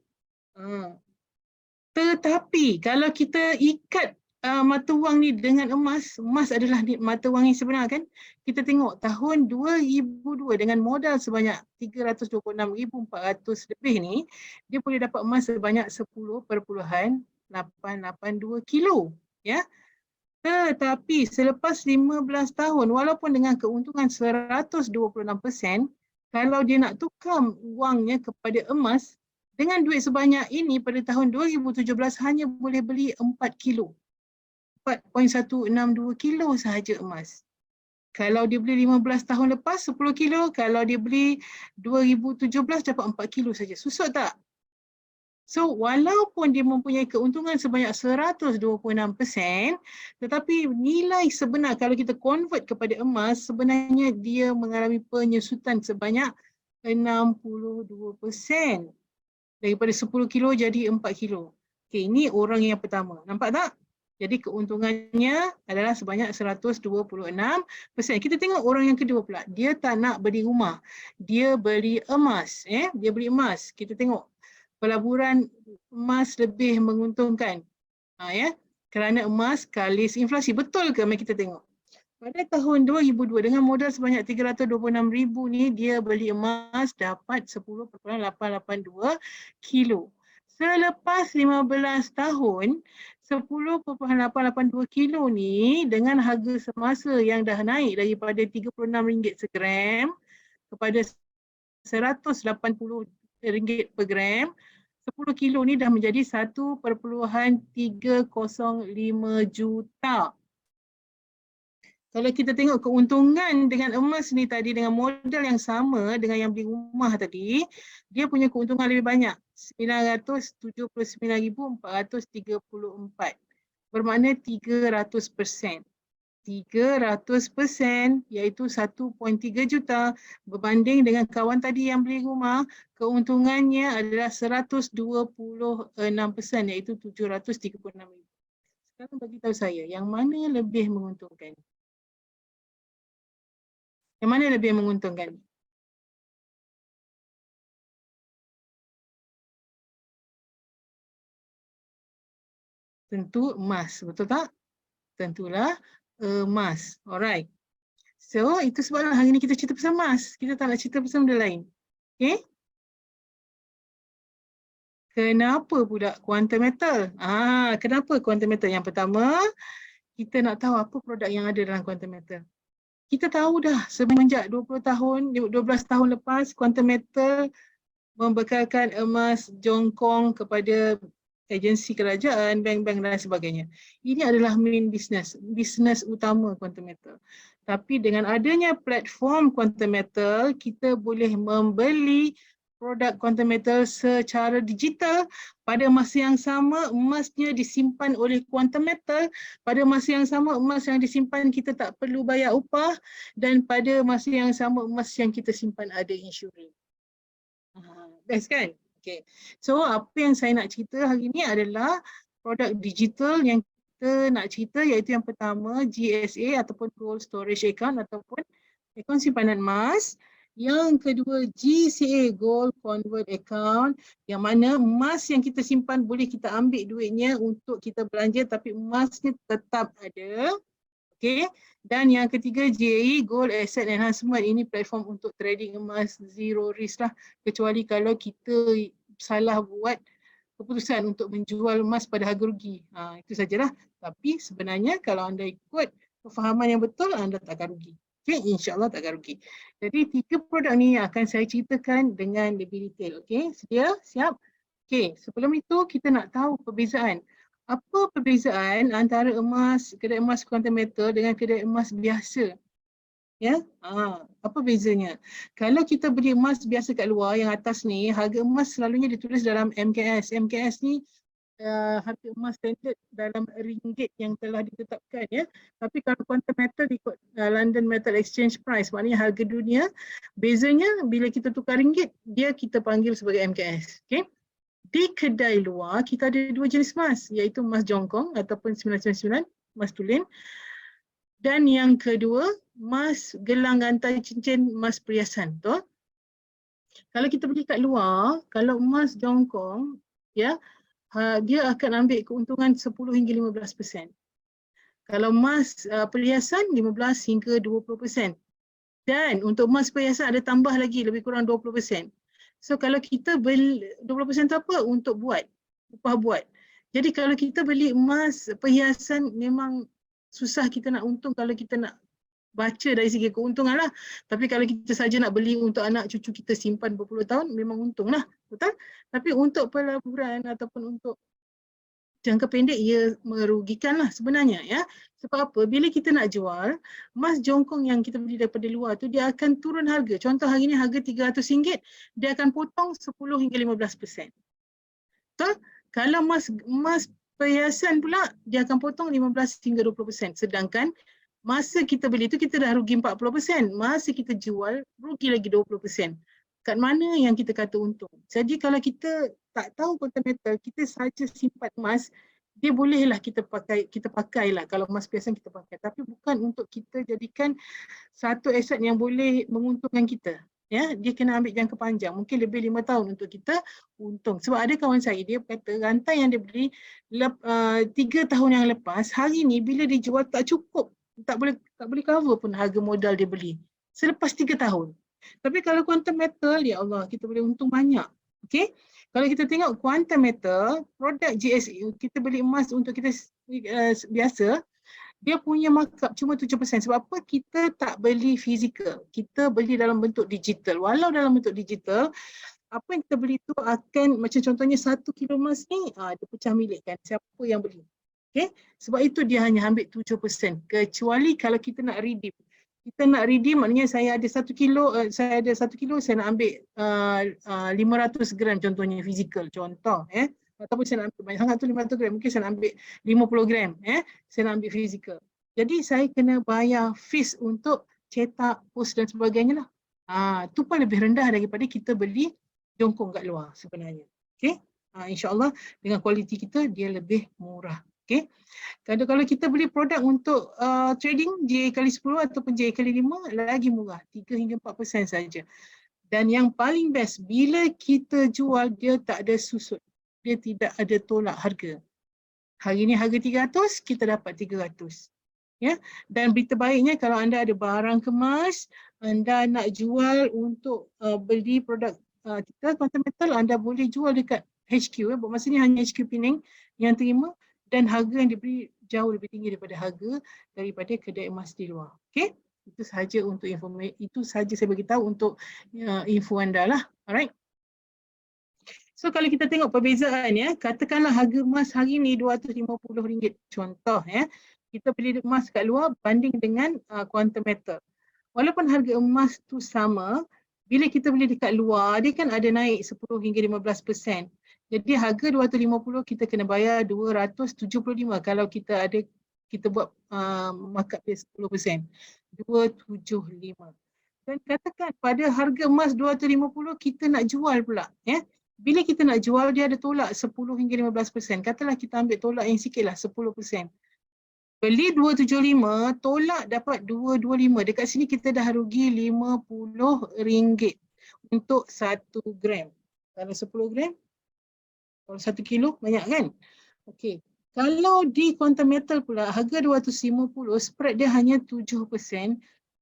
Tetapi kalau kita ikat mata wang ni dengan emas, emas adalah mata wang yang sebenar kan? Kita tengok tahun 2002 dengan modal sebanyak 326,400 lebih ni, dia boleh dapat emas sebanyak 10.882 kilo. Ya. Tetapi selepas 15 tahun, walaupun dengan keuntungan 126%, kalau dia nak tukar wangnya kepada emas, dengan duit sebanyak ini pada tahun 2017 hanya boleh beli 4 kilo. 4.162 kilo sahaja emas. Kalau dia beli 15 tahun lepas 10 kilo, kalau dia beli 2017 dapat 4 kilo saja. Susut tak? So, walaupun dia mempunyai keuntungan sebanyak 126%, tetapi nilai sebenar kalau kita convert kepada emas, sebenarnya dia mengalami penyusutan sebanyak 62%. Daripada 10 kilo jadi 4 kilo. Okay, ini orang yang pertama. Nampak tak? Jadi keuntungannya adalah sebanyak 126%. Kita tengok orang yang kedua pula. Dia tak nak beli rumah. Dia beli emas. Dia beli emas. Kita tengok. Pelaburan emas lebih menguntungkan. Kerana emas kalis inflasi. Betul ke? Mari kita tengok. Pada tahun 2002 dengan modal sebanyak 326,000 ni, dia beli emas dapat 10.882 kilo. Selepas 15 tahun, 10.882 kilo ni dengan harga semasa yang dah naik daripada RM36 segram kepada RM180 per gram, 10 kilo ni dah menjadi 1.305 juta. Kalau kita tengok keuntungan dengan emas ni tadi dengan modal yang sama dengan yang beli rumah tadi, dia punya keuntungan lebih banyak, 979,434. Bermakna 300%. 300% iaitu 1.3 juta berbanding dengan kawan tadi yang beli rumah, keuntungannya adalah 126% iaitu 736,000. Sekarang bagi tahu saya, yang mana lebih menguntungkan? Yang mana lebih menguntungkan? Tentu emas, betul tak? Tentulah emas. Alright. So, itu sebablah hari ini kita cerita pasal emas. Kita tak nak cerita pasal benda lain. Okay? Kenapa pula quantum metal? Kenapa quantum metal? Yang pertama, kita nak tahu apa produk yang ada dalam quantum metal. Kita tahu dah semenjak 12 tahun lepas, quantum metal membekalkan emas jongkong kepada agensi kerajaan, bank-bank dan sebagainya. Ini adalah main bisnes utama quantum metal. Tapi dengan adanya platform quantum metal, kita boleh membeli produk quantum metal secara digital. Pada masa yang sama, emasnya disimpan oleh quantum metal. Pada masa yang sama, emas yang disimpan kita tak perlu bayar upah. Dan pada masa yang sama, emas yang kita simpan ada insurans. Best kan? Okay. So, apa yang saya nak cerita hari ini adalah produk digital yang kita kita nak cerita, iaitu yang pertama GSA ataupun Gold Storage Account ataupun akaun simpanan emas. Yang kedua GCA, Gold Convert Account, yang mana emas yang kita simpan boleh kita ambil duitnya untuk kita belanja tapi emasnya tetap ada. Okay. Dan yang ketiga GAE, Gold Asset Enhancement. Ini platform untuk trading emas zero risk lah, kecuali kalau kita salah buat keputusan untuk menjual emas pada harga rugi. Itu sajalah. Tapi sebenarnya kalau anda ikut kefahaman yang betul, anda tak akan rugi. Okay, insyaAllah tak akan rugi. Jadi 3 produk ni akan saya ceritakan dengan lebih detail. Okay, sedia? Siap? Okay, sebelum itu kita nak tahu perbezaan. Apa perbezaan antara emas, kedai emas Quantum Metal dengan kedai emas biasa? Ya, apa bezanya? Kalau kita beli emas biasa kat luar, yang atas ni, harga emas selalunya ditulis dalam MKS. MKS ni harga emas standard dalam ringgit yang telah ditetapkan, ya. Tapi kalau Quantum Metal ikut London Metal Exchange Price, maknanya harga dunia. Bezanya bila kita tukar ringgit, dia kita panggil sebagai MKS. Okay? Di kedai luar kita ada 2 jenis emas, iaitu emas jongkong ataupun 999, emas tulen. Dan yang kedua, emas gelang gantai cincin, emas perhiasan. Betul? Kalau kita beli kat luar, kalau emas jongkong, ya, dia akan ambil keuntungan 10 hingga 15%. Kalau emas perhiasan 15 hingga 20%. Dan untuk emas perhiasan ada tambah lagi lebih kurang 20%. So kalau kita beli 20% tu apa? Untuk buat, upah buat. Jadi kalau kita beli emas perhiasan memang susah kita nak untung kalau kita nak baca dari segi keuntungan lah. Tapi kalau kita saja nak beli untuk anak cucu kita simpan berpuluh tahun, memang untung lah. Betul? Tapi untuk pelaburan ataupun untuk jangka pendek, ia merugikan lah sebenarnya, ya. Sebab apa? Bila kita nak jual, emas jongkong yang kita beli daripada luar tu, dia akan turun harga. Contoh hari ni harga RM300, dia akan potong 10 hingga 15%. Betul? Kalau emas perhiasan pula, dia akan potong 15 hingga 20%. Sedangkan masa kita beli tu kita dah rugi 40%. Masa kita jual, rugi lagi 20%. Kat mana yang kita kata untung? Jadi kalau kita tak tahu Quantum Metal, kita saja simpan emas, dia bolehlah kita pakailah. Kalau emas perhiasan kita pakai. Tapi bukan untuk kita jadikan satu aset yang boleh menguntungkan kita. Ya, dia kena ambil jangka panjang. Mungkin lebih 5 tahun untuk kita untung. Sebab ada kawan saya, dia kata rantai yang dia beli 3 tahun yang lepas, hari ni bila dijual tak cukup. Tak boleh cover pun harga modal dia beli. Selepas 3 tahun. Tapi kalau Quantum Metal, ya Allah, kita boleh untung banyak. Okay? Kalau kita tengok Quantum Metal, produk GSA, kita beli emas untuk kita biasa, dia punya markup cuma 7%. Sebab apa? Kita tak beli fizikal. Kita beli dalam bentuk digital. Walau dalam bentuk digital, apa yang kita beli tu akan, macam contohnya 1 kilo emas ni, dia pecah milikkan siapa yang beli. Okay? Sebab itu dia hanya ambil 7%. Kecuali kalau kita nak redeem. Kita nak redeem, maknanya saya ada 1 kilo, saya nak ambil 500 gram contohnya fizikal. Contoh, ataupun saya nak ambil banyak sangat tu 500 gram, mungkin saya nak ambil 50 gram, saya nak ambil fizikal. Jadi saya kena bayar fees untuk cetak, post dan sebagainya lah. Tu pun lebih rendah daripada kita beli jongkong kat luar sebenarnya. Okay? InsyaAllah dengan kualiti kita dia lebih murah. Okay? Kalau kita beli produk untuk trading JA kali 10 ataupun JA kali 5, lagi murah, 3 hingga 4% saja. Dan yang paling best, bila kita jual dia tak ada susut. Dia tidak ada tolak harga. Hari ni harga 300, kita dapat 300. Ya? Dan berita baiknya kalau anda ada barang kemas, anda nak jual untuk beli produk kita Quantum Metal, anda boleh jual dekat HQ. Masa ni hanya HQ Penang yang terima dan harga yang diberi jauh lebih tinggi daripada kedai emas di luar. Okey? Itu sahaja untuk itu sahaja saya bagi tahu untuk info anda lah. Alright. So kalau kita tengok perbezaan, ya, katakanlah harga emas hari ni RM250. Contoh, ya. Kita beli emas kat luar banding dengan Quantum Metal. Walaupun harga emas tu sama, bila kita beli dekat luar, dia kan ada naik 10 hingga 15%. Jadi harga 250 kita kena bayar 275 kalau kita buat markup dia 10%. 275. Dan katakan pada harga emas 250 kita nak jual pula, ya. Bila kita nak jual dia ada tolak 10 hingga 15%. Katalah kita ambil tolak yang sikitlah 10%. Beli 275, tolak dapat 225. Dekat sini kita dah rugi RM50 untuk 1 gram. Kalau 10 gram, kalau 1 kilo, banyak kan? Okey. Kalau di quantum metal pula, harga 250, spread dia hanya 7%,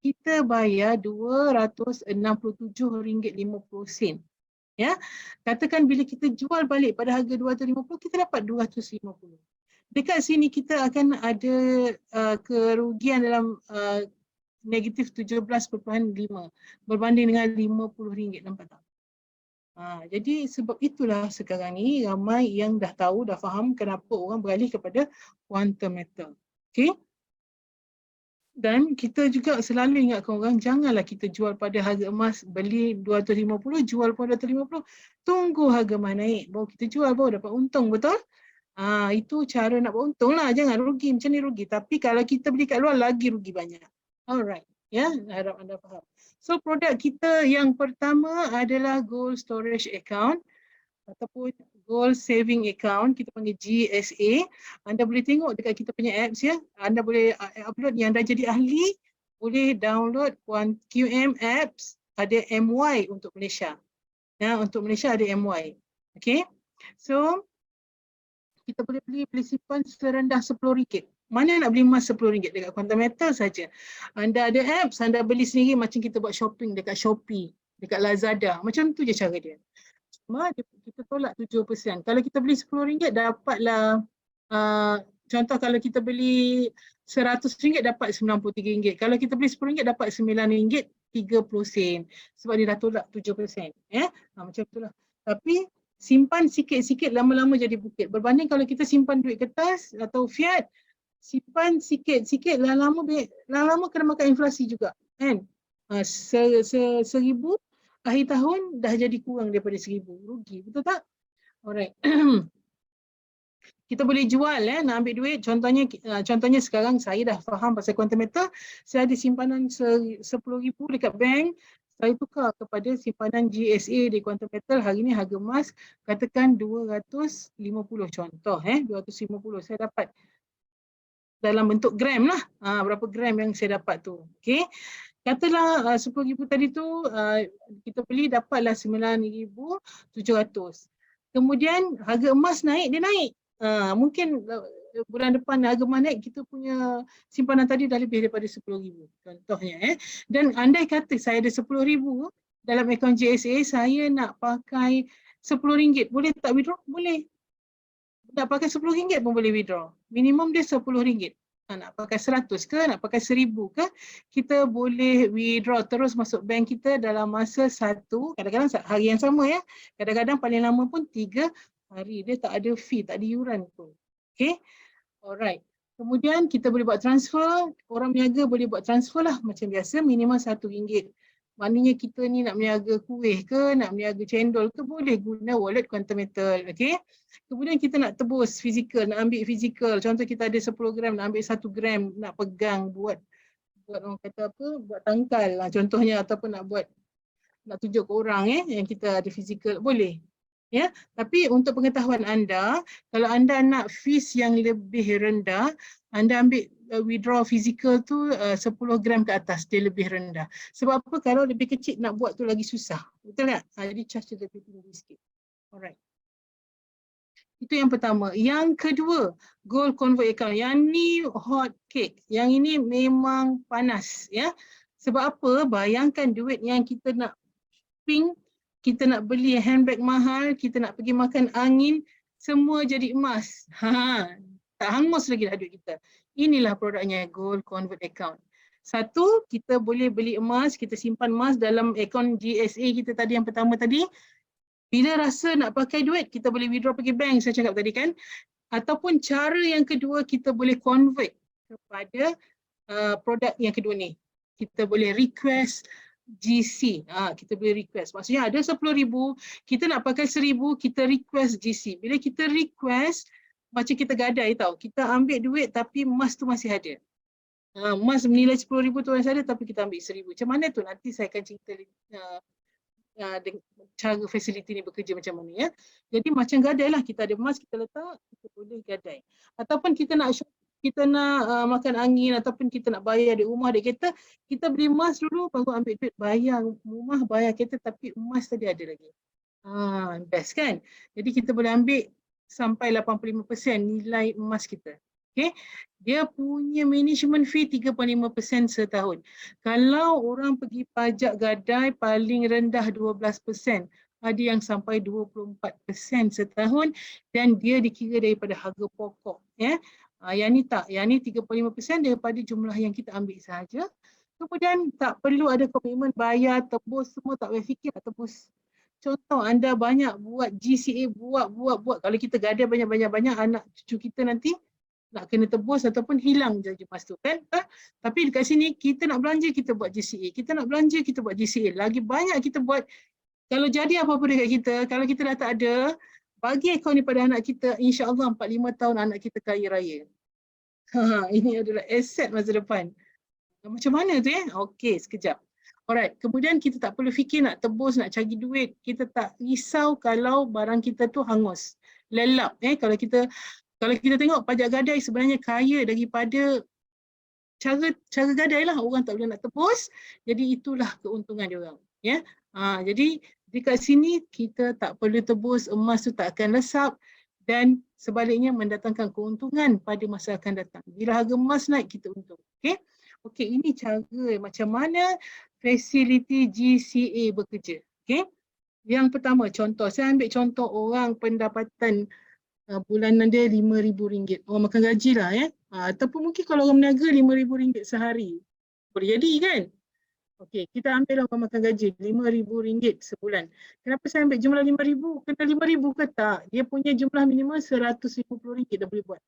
kita bayar RM267.50. Ya. Katakan bila kita jual balik pada harga 250, kita dapat 250. Dekat sini kita akan ada kerugian dalam negatif 17.5 berbanding dengan RM50, nampak tak? Jadi sebab itulah sekarang ni ramai yang dah tahu, dah faham kenapa orang beralih kepada quantum metal. Okay? Dan kita juga selalu ingatkan orang, janganlah kita jual pada harga emas, beli 250, jual pun 250, tunggu harga emas naik, baru kita jual, baru dapat untung, betul? Itu cara nak buat untung lah, jangan rugi, macam ni rugi. Tapi kalau kita beli kat luar, lagi rugi banyak. Alright, ya, harap anda faham. So produk kita yang pertama adalah gold storage account ataupun gold saving account, kita panggil GSA. Anda boleh tengok dekat kita punya apps ya. Anda boleh upload yang dah jadi ahli, boleh download QM apps, ada MY untuk Malaysia. Ya, untuk Malaysia ada MY. Okay. So kita boleh simpan serendah RM10. Mana nak beli emas RM10 dekat Quantum Metal saja. Anda ada apps, anda beli sendiri macam kita buat shopping dekat Shopee, dekat Lazada. Macam tu je cara dia. Cuma kita tolak 7%. Kalau kita beli RM10 dapatlah contoh kalau kita beli RM100 dapat RM93. Kalau kita beli RM10 dapat RM9.30 sebab dia dah tolak 7%. Macam itulah. Tapi simpan sikit-sikit, lama-lama jadi bukit. Berbanding kalau kita simpan duit kertas atau fiat, simpan sikit-sikit, lama-lama kena makan inflasi juga. Kan? RM1,000, akhir tahun dah jadi kurang daripada RM1,000. Rugi, betul tak? Alright. Kita boleh jual nak ambil duit. Contohnya sekarang saya dah faham pasal quantum metal. Saya ada simpanan RM10,000 dekat bank. Saya tukar kepada simpanan GSA di quantum metal. Hari ni harga emas katakan 250 contoh. 250 saya dapat dalam bentuk gram lah. Berapa gram yang saya dapat tu. Okay. Katalah RM10,000 tadi tu kita beli dapatlah RM9,700. Kemudian harga emas naik, dia naik. Mungkin bulan depan harga emas naik, kita punya simpanan tadi dah lebih daripada RM10,000 contohnya. Dan andai kata saya ada RM10,000 dalam akaun GSA, saya nak pakai RM10, boleh tak withdraw? Boleh. Nak pakai RM10 pun boleh withdraw. Minimum dia RM10. Nak pakai 100 ke, nak pakai 1000 ke, kita boleh withdraw terus masuk bank kita dalam masa kadang-kadang hari yang sama ya. Kadang-kadang paling lama pun 3 hari. Dia tak ada fee, tak ada yuran pun. Okay. Alright. Kemudian kita boleh buat transfer, orang berniaga boleh buat transfer lah macam biasa, minimum RM1. Maknanya kita ni nak berniaga kuih ke, nak berniaga cendol ke, boleh guna wallet quantum metal. Okay. Kemudian kita nak tebus fizikal, nak ambil fizikal. Contoh kita ada 10 gram, nak ambil 1 gram, nak pegang, buat orang kata apa, buat tangkal lah contohnya, ataupun nak tunjuk ke orang yang kita ada fizikal, boleh. Ya, tapi untuk pengetahuan anda, kalau anda nak fees yang lebih rendah, anda ambil withdraw fizikal tu 10 gram ke atas, dia lebih rendah. Sebab apa? Kalau lebih kecil nak buat tu lagi susah. Betul tak? Jadi charge dia lebih tinggi sikit. Alright. Itu yang pertama. Yang kedua, gold convert account. Yang ni hot cake. Yang ini memang panas. Ya. Sebab apa? Bayangkan duit yang kita nak shopping, kita nak beli handbag mahal, kita nak pergi makan angin, semua jadi emas. Tak hangus lagi dah duit kita. Inilah produknya gold convert account. Satu, kita boleh beli emas, kita simpan emas dalam akaun GSA kita tadi yang pertama tadi. Bila rasa nak pakai duit, kita boleh withdraw pergi bank, saya cakap tadi kan. Ataupun cara yang kedua, kita boleh convert kepada produk yang kedua ni. Kita boleh request GC. Kita boleh request. Maksudnya ada RM10,000, kita nak pakai RM1,000, kita request GC. Bila kita request, macam kita gadai tau. Kita ambil duit tapi emas tu masih ada. Emas nilai RM10,000 tu masih ada tapi kita ambil RM1,000. Macam mana tu? Nanti saya akan cerita cara fasiliti ni bekerja macam mana ya. Jadi macam gadai lah, kita ada emas, kita letak, kita boleh gadai. Ataupun kita nak kita nak makan angin ataupun kita nak bayar di rumah, di kereta, kita beli emas dulu baru ambil duit bayar rumah, bayar kereta, tapi emas tadi ada lagi. Best kan? Jadi kita boleh ambil sampai 85% nilai emas kita. Okay? Dia punya management fee 3.5% setahun. Kalau orang pergi pajak gadai paling rendah 12%, ada yang sampai 24% setahun dan dia dikira daripada harga pokok. Ya? Yang ni tak, yang ni 3.5% daripada jumlah yang kita ambil sahaja. Kemudian tak perlu ada komitmen bayar, tebus, semua tak payah fikir nak tebus. Contoh anda banyak buat GCA, buat. Kalau kita gadai banyak, anak cucu kita nanti nak kena tebus ataupun hilang je emas tu kan. Tapi dekat sini kita nak belanja, kita buat GCA. Kita nak belanja, kita buat GCA. Lagi banyak kita buat, kalau jadi apa-apa dekat kita, kalau kita dah tak ada, bagi akaun ni pada anak kita, insya-Allah 4-5 tahun anak kita kaya raya. Ini adalah aset masa depan. Macam mana tu ya? Okey, sekejap. Alright, kemudian kita tak perlu fikir nak tebus, nak cari duit. Kita tak risau kalau barang kita tu hangus, lelap. Kalau kita tengok pajak gadai sebenarnya kaya daripada cara gadai lah. Orang tak boleh nak tebus, jadi itulah keuntungan dia orang. Ya, jadi dekat sini kita tak perlu tebus, emas tu tak akan lesap dan sebaliknya mendatangkan keuntungan pada masa akan datang. Bila harga emas naik, kita untung. Okey, ini cara macam mana fasiliti GCA bekerja. Okey. Yang pertama, contoh. Saya ambil contoh orang pendapatan bulanan dia RM5,000. Orang makan gaji lah ya. Ataupun mungkin kalau orang meniaga RM5,000 sehari. Boleh jadi kan? Okey, kita ambil orang makan gaji RM5,000 sebulan. Kenapa saya ambil jumlah RM5,000? Kena RM5,000 ke tak? Dia punya jumlah minimum RM150 dah boleh buat.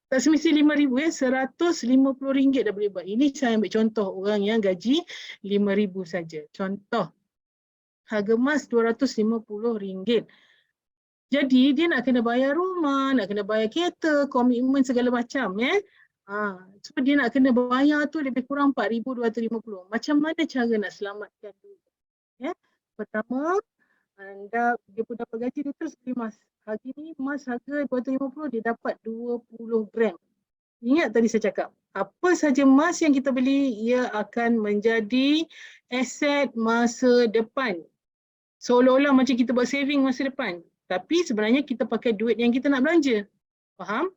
Tak semesti RM5,000 ya, RM150 dah boleh buat. Ini saya ambil contoh orang yang gaji RM5,000 saja. Contoh, harga emas RM250. Jadi dia nak kena bayar rumah, nak kena bayar kereta, komitmen segala macam ya. So dia nak kena bayar tu lebih kurang RM4,250. Macam mana cara nak selamatkan duit? Ya. Pertama, dia pun dapat gaji, dia terus beli emas. Hari ni emas harga 250, dia dapat 20 gram. Ingat tadi saya cakap, apa saja emas yang kita beli, ia akan menjadi aset masa depan. Seolah-olah macam kita buat saving masa depan. Tapi sebenarnya kita pakai duit yang kita nak belanja. Faham?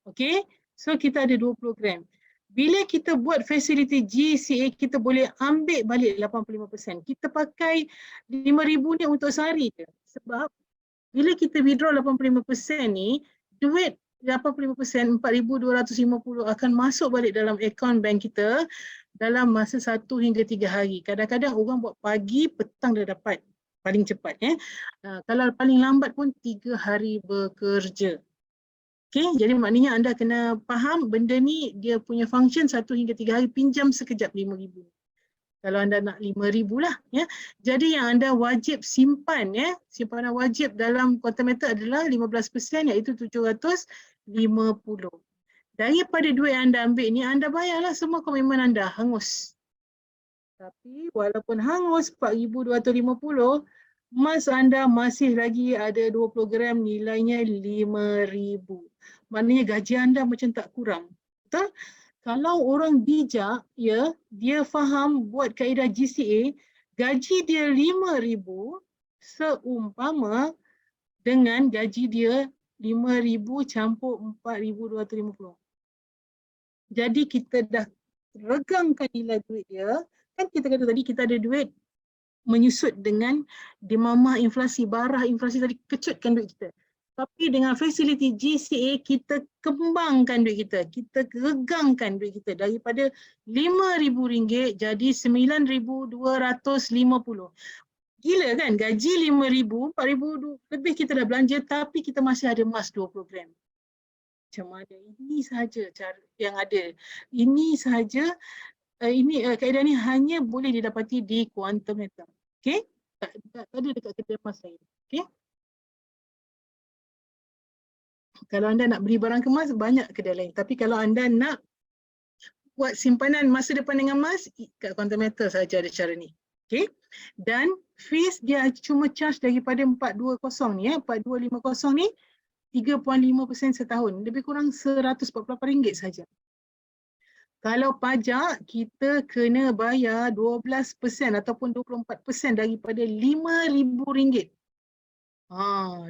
Okey. So kita ada 20 gram. Bila kita buat fasiliti GCA, kita boleh ambil balik 85%. Kita pakai RM5,000 ni untuk sehari je. Sebab bila kita withdraw 85% ni, duit 85%, RM4,250 akan masuk balik dalam akaun bank kita dalam masa 1 hingga 3 hari. Kadang-kadang orang buat pagi, petang dah dapat. Paling cepat. Kalau paling lambat pun 3 hari bekerja. Okay, jadi maknanya anda kena faham benda ni dia punya function 1 hingga 3 hari, pinjam sekejap RM5,000. Kalau anda nak RM5,000 lah. Ya. Jadi yang anda wajib simpan, simpanan wajib dalam quantum metal adalah 15% iaitu RM750. Daripada duit yang anda ambil ni, anda bayarlah semua komitmen anda, hangus. Tapi walaupun hangus RM4,250, emas anda masih lagi ada 20 gram, nilainya RM5,000. Maknanya gaji anda macam tak kurang. Betul? Kalau orang bijak, ya, dia faham buat kaedah GCA, gaji dia RM5,000 seumpama dengan gaji dia RM5,000 campur RM4,250. Jadi kita dah regangkan nilai duit dia. Kan kita kata tadi kita ada duit menyusut dengan demamah inflasi, barah inflasi tadi kecutkan duit kita. Tapi dengan fasiliti GCA, kita kembangkan duit kita. Kita regangkan duit kita daripada RM5,000 jadi RM9,250. Gila kan? Gaji RM5,000, RM4,000 lebih kita dah belanja, tapi kita masih ada emas 20 gram. Macam mana? Ini sahaja cara yang ada. Ini sahaja, kaedah ni hanya boleh didapati di quantum metal. Okay? Tak ada dekat kedai emas lain. Okay? Kalau anda nak beli barang kemas, banyak kedai lain. Tapi kalau anda nak buat simpanan masa depan dengan emas, kat quantum metal saja ada cara ni. Okay? Dan fees dia cuma charge daripada 420 ni, 4250 ni, 3.5% setahun, lebih kurang RM148 saja. Kalau pajak, kita kena bayar 12% ataupun 24% daripada RM5,000.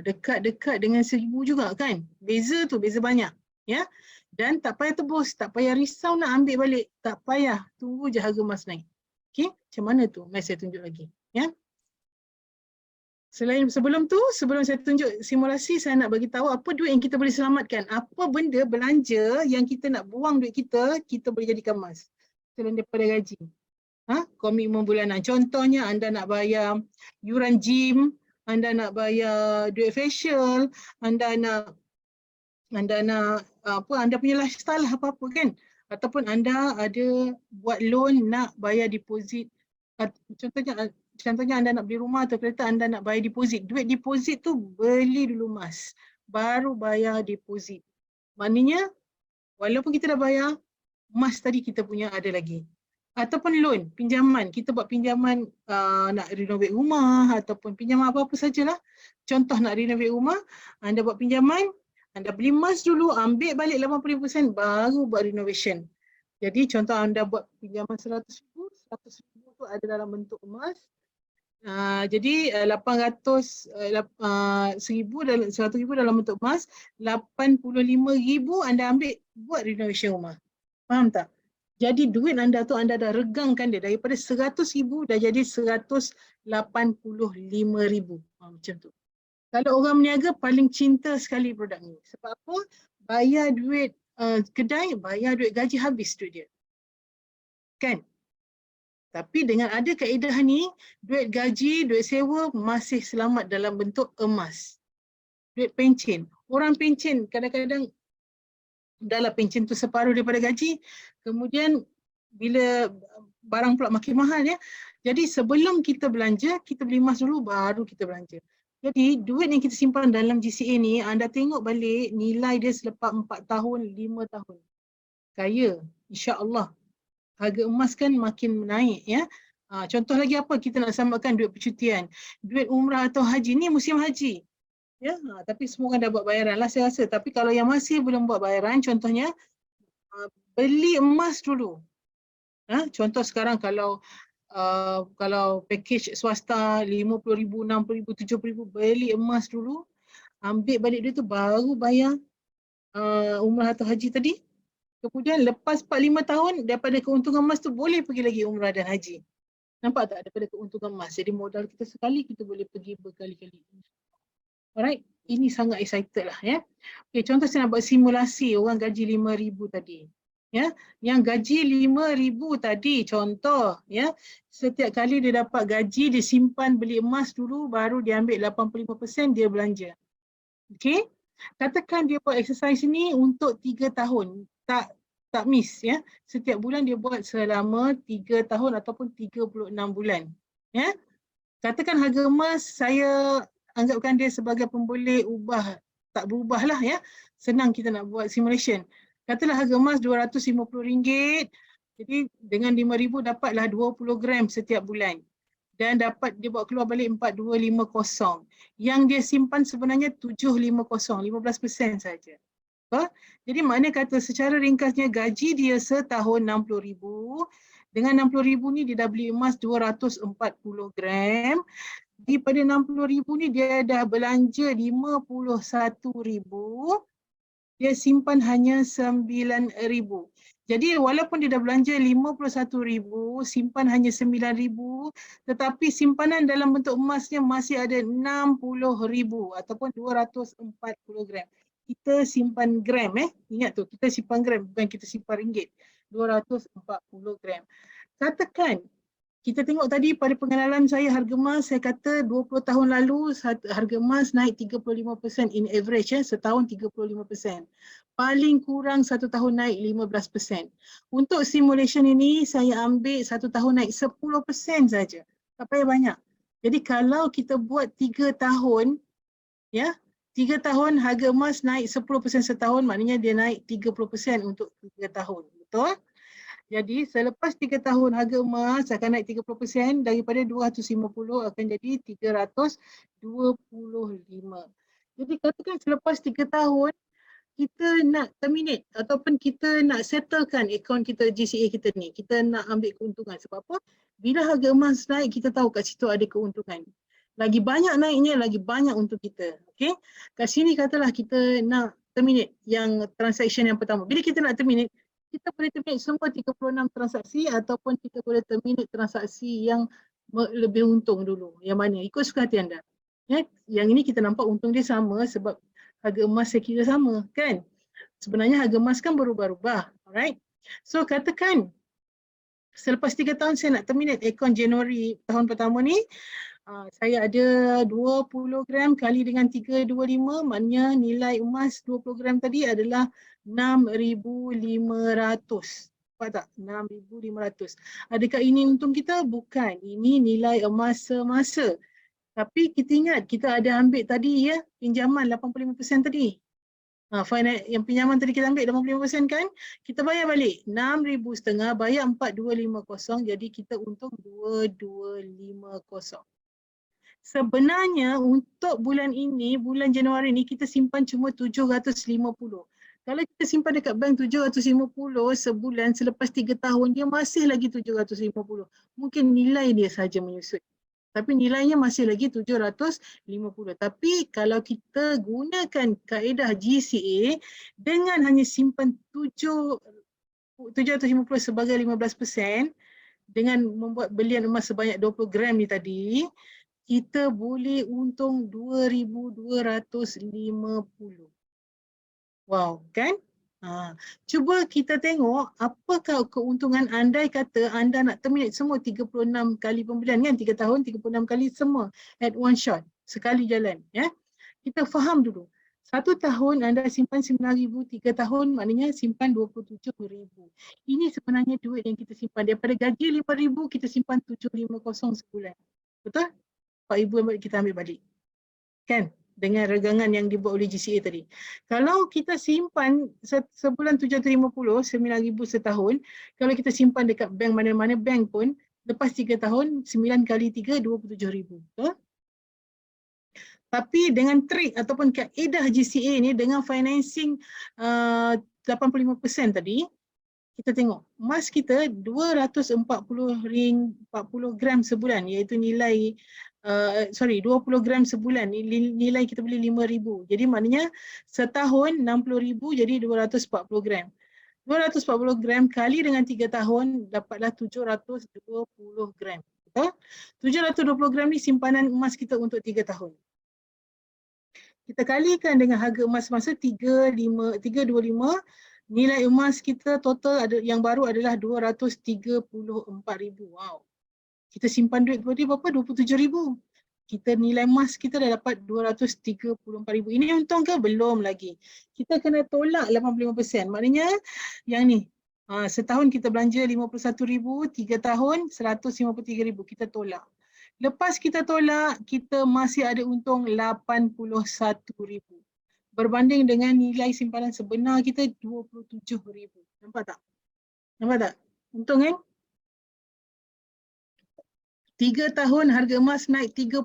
Dekat-dekat dengan RM1,000 juga kan? Beza tu, beza banyak. Ya. Dan tak payah tebus, tak payah risau nak ambil balik. Tak payah, tunggu je harga emas naik. Okey, macam mana tu? Mari saya tunjuk lagi. Ya. Sebelum saya tunjuk simulasi, saya nak bagi tahu apa duit yang kita boleh selamatkan. Apa benda belanja yang kita nak buang duit kita boleh jadikan emas. Selain daripada gaji. Komitmen bulanan. Contohnya anda nak bayar yuran gym, anda nak bayar duit facial, anda punya lifestyle apa-apa kan. Ataupun anda ada buat loan nak bayar deposit. Contohnya anda nak beli rumah atau kereta, anda nak bayar deposit. Duit deposit tu beli dulu emas. Baru bayar deposit. Maknanya, walaupun kita dah bayar, emas tadi kita punya ada lagi. Ataupun loan, pinjaman. Kita buat pinjaman nak renovate rumah ataupun pinjaman apa-apa sajalah. Contoh nak renovate rumah, anda buat pinjaman, anda beli emas dulu, ambil balik 85%, baru buat renovation. Jadi contoh anda buat pinjaman RM100,000, RM100,000 tu ada dalam bentuk emas. Jadi 100,000 dalam bentuk emas, 85,000 anda ambil buat renovation rumah. Faham tak? Jadi duit anda tu anda dah regangkan dia daripada RM100,000 dah jadi RM185,000. Macam tu. Kalau orang berniaga paling cinta sekali produk ni. Sebab apa? Bayar duit kedai, bayar duit gaji habis duit dia. Kan? Tapi dengan ada kaedah ni, duit gaji, duit sewa masih selamat dalam bentuk emas. Duit pencen. Orang pencen kadang-kadang dahlah pencen tu separuh daripada gaji, kemudian bila barang pula makin mahal ya. Jadi sebelum kita belanja, kita beli emas dulu baru kita belanja. Jadi duit yang kita simpan dalam GCA ni, anda tengok balik nilai dia selepas 4 tahun, 5 tahun. Kaya, insya-Allah. Harga emas kan makin naik ya. Contoh lagi apa kita nak samakan duit percutian. Duit umrah atau haji ni musim haji. Ya, tapi semua orang dah buat bayaran lah saya rasa. Tapi kalau yang masih belum buat bayaran, contohnya beli emas dulu. Contoh sekarang kalau package swasta RM50,000, RM60,000, RM70,000, beli emas dulu, ambil balik duit tu baru bayar umrah atau haji tadi. Kemudian lepas 4-5 tahun daripada keuntungan emas tu boleh pergi lagi umrah dan haji. Nampak tak daripada keuntungan emas? Jadi modal kita sekali kita boleh pergi berkali-kali. Alright, ini sangat excited lah ya. Okay, contoh saya nak buat simulasi orang gaji RM5,000 tadi. Ya, yang gaji RM5,000 tadi contoh ya, setiap kali dia dapat gaji dia simpan beli emas dulu baru dia ambil 85% dia belanja. Okey. Katakan dia buat exercise ni untuk 3 tahun. Tak miss ya. Setiap bulan dia buat selama 3 tahun ataupun 36 bulan. Ya. Katakan harga emas saya anggapkan dia sebagai pemboleh ubah, tak berubah lah ya. Senang kita nak buat simulation. Katalah harga emas RM250. Jadi dengan RM5,000 dapatlah 20 gram setiap bulan. Dan dapat dia bawa keluar balik 4250. Yang dia simpan sebenarnya 750, 15% saja. Jadi maknanya kata secara ringkasnya gaji dia setahun RM60,000. Dengan RM60,000 ni dia dah beli emas 240 gram. Daripada RM60,000 ni dia dah belanja RM51,000. Dia simpan hanya RM9,000. Jadi walaupun dia dah belanja RM51,000, simpan hanya RM9,000, tetapi simpanan dalam bentuk emasnya masih ada RM60,000 ataupun 240 gram. Kita simpan gram ingat tu, kita simpan gram bukan kita simpan ringgit. 240 gram. Katakan kita tengok tadi pada pengenalan saya harga emas, saya kata 20 tahun lalu harga emas naik 35% in average setahun 35%. Paling kurang 1 tahun naik 15%. Untuk simulation ini saya ambil 1 tahun naik 10% saja. Tak payah banyak. Jadi kalau kita buat 3 tahun ya, 3 tahun harga emas naik 10% setahun, maknanya dia naik 30% untuk 3 tahun. Betul? Jadi selepas 3 tahun harga emas akan naik 30%, daripada 250 akan jadi 325. Jadi katakan selepas 3 tahun kita nak terminate ataupun kita nak settlekan akaun kita GCA kita ni. Kita nak ambil keuntungan. Sebab apa? Bila harga emas naik, kita tahu kat situ ada keuntungan. Lagi banyak naiknya, lagi banyak untuk kita. Okay? Kat sini katalah kita nak terminate yang transaction yang pertama. Bila kita nak terminate, kita boleh terminate semua 36 transaksi ataupun kita boleh terminate transaksi yang lebih untung dulu. Yang mana? Ikut suka hati anda. Ya? Yang ini kita nampak untung dia sama sebab harga emas saya kira sama kan. Sebenarnya harga emas kan berubah-ubah. Alright. So katakan selepas 3 tahun saya nak terminate akaun Januari tahun pertama ni, saya ada 20 gram kali dengan 325, maknanya nilai emas 20 gram tadi adalah 6,500. Nampak tak? 6,500. Adakah ini untung kita? Bukan. Ini nilai emas semasa. Tapi kita ingat kita ada ambil tadi ya pinjaman 85% tadi. Yang pinjaman tadi kita ambil 85% kan? Kita bayar balik 6,500 bayar 4,250 jadi kita untung 2,250. Sebenarnya untuk bulan ini, bulan Januari ni kita simpan cuma 750. Kalau kita simpan dekat bank 750 sebulan selepas 3 tahun dia masih lagi 750. Mungkin nilai dia saja menyusut. Tapi nilainya masih lagi 750. Tapi kalau kita gunakan kaedah GCA dengan hanya simpan 750 sebagai 15% dengan membuat belian emas sebanyak 20 gram ni tadi, kita boleh untung 2,250. Wow, kan? Cuba kita tengok apakah keuntungan andai kata anda nak terminate semua 36 kali pembelian kan, 3 tahun 36 kali semua at one shot, sekali jalan ya. Kita faham dulu. 1 tahun anda simpan 9,000, 3 tahun maknanya simpan 27,000. Ini sebenarnya duit yang kita simpan. Daripada gaji 5,000 kita simpan 750 sebulan. Betul? 4,000 kita ambil balik. Kan? Dengan regangan yang dibuat oleh GCA tadi. Kalau kita simpan sebulan 750, 9,000 setahun, kalau kita simpan dekat bank mana-mana bank pun, lepas 3 tahun, 9 kali 3, 27,000. Betul? Tapi dengan trik ataupun kaedah GCA ni, dengan financing 85% tadi, kita tengok emas kita 240 gram sebulan, iaitu nilai 20 gram sebulan, nilai kita beli 5,000. Jadi maknanya setahun 60,000 jadi 240 gram. 240 gram kali dengan 3 tahun dapatlah 720 gram. Betul? 720 gram ni simpanan emas kita untuk 3 tahun. Kita kalikan dengan harga emas masa 325, nilai emas kita total yang baru adalah 234,000. Wow. Kita simpan duit kepada dia berapa? 27,000. Kita nilai emas kita dah dapat 234,000. Ini untung ke? Belum lagi. Kita kena tolak 85%. Maknanya yang ni, setahun kita belanja 51,000, 3 tahun 153,000. Kita tolak. Lepas kita tolak, kita masih ada untung 81,000. Berbanding dengan nilai simpanan sebenar kita 27,000. Nampak tak? Nampak tak? Untung kan? 3 tahun harga emas naik 30%,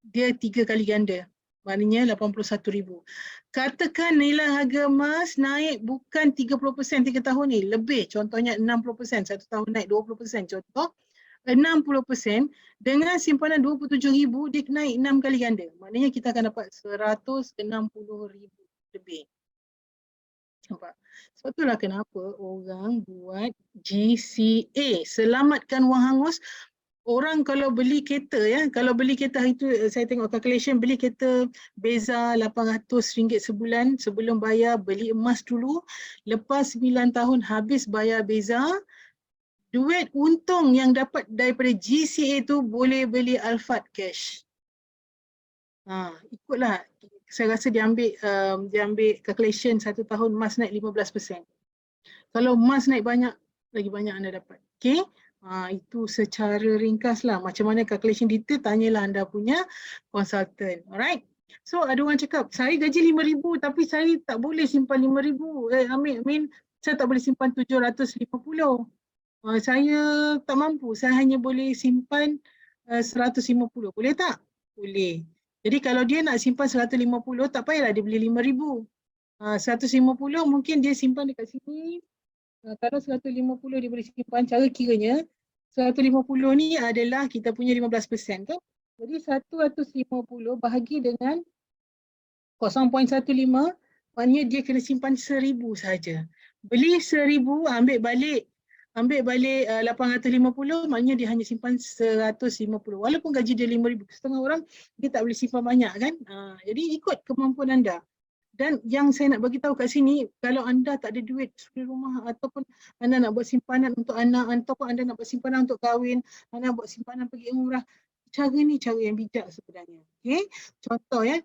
dia 3 kali ganda. Maknanya 81,000. Katakan nilai harga emas naik bukan 30% 3 tahun ni, lebih. Contohnya 60%, 1 tahun naik 20%. Contoh 60% dengan simpanan 27,000, dia naik 6 kali ganda. Maknanya kita akan dapat 160,000 lebih. Nampak? Sebab itulah kenapa orang buat GCA. Selamatkan wang hangus. Orang kalau beli kereta ya, kalau beli kereta itu saya tengok calculation, beli kereta Beza RM800 sebulan, sebelum bayar beli emas dulu, lepas 9 tahun habis bayar Beza, duit untung yang dapat daripada GCA tu boleh beli Alphard cash. Ikutlah, saya rasa dia ambil calculation 1 tahun emas naik 15%. Kalau emas naik banyak, lagi banyak anda dapat. Okay? Itu secara ringkas lah. Macam mana calculation detail, tanyalah anda punya konsultan. Alright? So ada orang cakap, saya gaji 5,000 tapi saya tak boleh simpan 5,000. Saya tak boleh simpan 750. Saya tak mampu, saya hanya boleh simpan 150. Boleh tak? Boleh. Jadi kalau dia nak simpan 150, tak payahlah dia beli 5,000. 150 mungkin dia simpan dekat sini. Kalau 150 dia boleh simpan, cara kiranya 150 ni adalah kita punya 15% kan. Jadi 150 bahagi dengan 0.15, maknanya dia kena simpan 1,000 saja. Beli 1,000, ambil balik 850, maknanya dia hanya simpan 150. Walaupun gaji dia 5,000, setengah orang dia tak boleh simpan banyak kan. Jadi ikut kemampuan anda. Dan yang saya nak bagi tahu kat sini, kalau anda tak ada duit di rumah ataupun anda nak buat simpanan untuk anak ataupun anda nak buat simpanan untuk kahwin, anda nak buat simpanan pergi umrah, cara ni cara yang bijak sebenarnya. Okay? Contoh ya,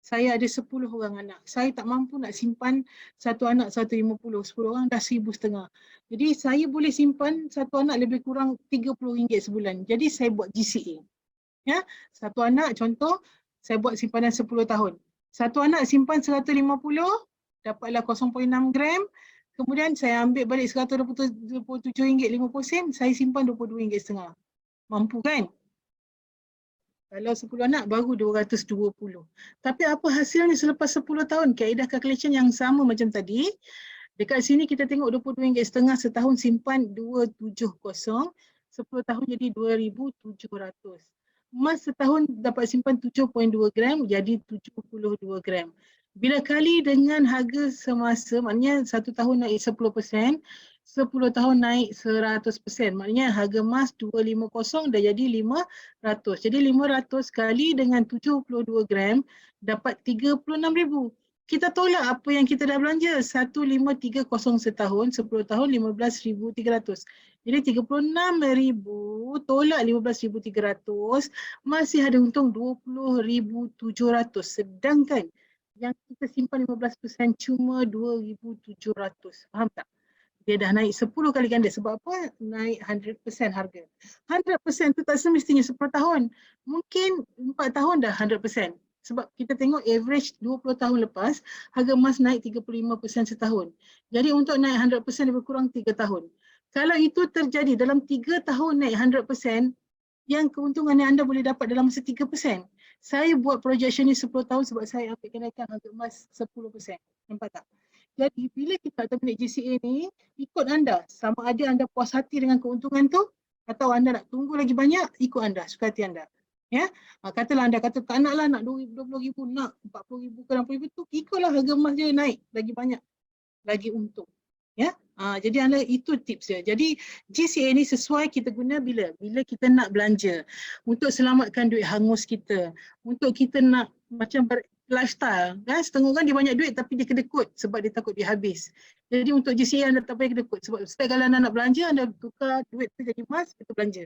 saya ada 10 orang anak. Saya tak mampu nak simpan satu anak 150, 10 orang dah 1,500. Jadi saya boleh simpan satu anak lebih kurang RM30 sebulan. Jadi saya buat GCA. Ya, satu anak contoh saya buat simpanan 10 tahun. Satu anak simpan 150, dapatlah 0.6 gram. Kemudian saya ambil balik RM127.50, saya simpan RM22.5. Mampu kan? Kalau 10 anak baru 220. Tapi apa hasilnya selepas 10 tahun? Kaedah calculation yang sama macam tadi. Dekat sini kita tengok RM22.5 setahun simpan 270. 10 tahun jadi 2,700. Emas setahun dapat simpan 7.2 gram jadi 72 gram. Bila kali dengan harga semasa, maknanya 1 tahun naik 10%, 10 tahun naik 100%. Maknanya harga emas 250 dah jadi 500. Jadi 500 kali dengan 72 gram dapat 36,000. Kita tolak apa yang kita dah belanja, 1,530 setahun, 10 tahun 15,300. Jadi 36,000 tolak 15,300 masih ada untung 20,700. Sedangkan yang kita simpan 15% cuma 2,700. Faham tak? Dia dah naik 10 kali ganda. Sebab apa? Naik 100% harga. 100% tu tak semestinya 10 tahun. Mungkin 4 tahun dah 100%. Sebab kita tengok average 20 tahun lepas, harga emas naik 35% setahun. Jadi untuk naik 100% lebih kurang 3 tahun. Kalau itu terjadi dalam 3 tahun naik 100%, yang keuntungan yang anda boleh dapat dalam masa 3%. Saya buat projection ni 10 tahun sebab saya ambil kenaikan harga emas 10%. Nampak tak? Jadi bila kita terminik GCA ni, ikut anda. Sama ada anda puas hati dengan keuntungan tu atau anda nak tunggu lagi banyak, ikut anda, suka hati anda. Ya, katalah anda kata tak naklah nak 20,000, nak 40,000 ke 60,000 tu, ikutlah harga emas dia naik lagi banyak, lagi untung. Ya, jadi anda itu tips dia. Jadi GCA ni sesuai kita guna bila kita nak belanja untuk selamatkan duit hangus kita, untuk kita nak macam lifestyle. Kan? Setengah orang dia banyak duit tapi dia kedekut sebab dia takut dia habis. Jadi untuk GCA anda tak payah kedekut sebab setiap kali anda nak belanja, anda tukar duit tu jadi emas, kita belanja.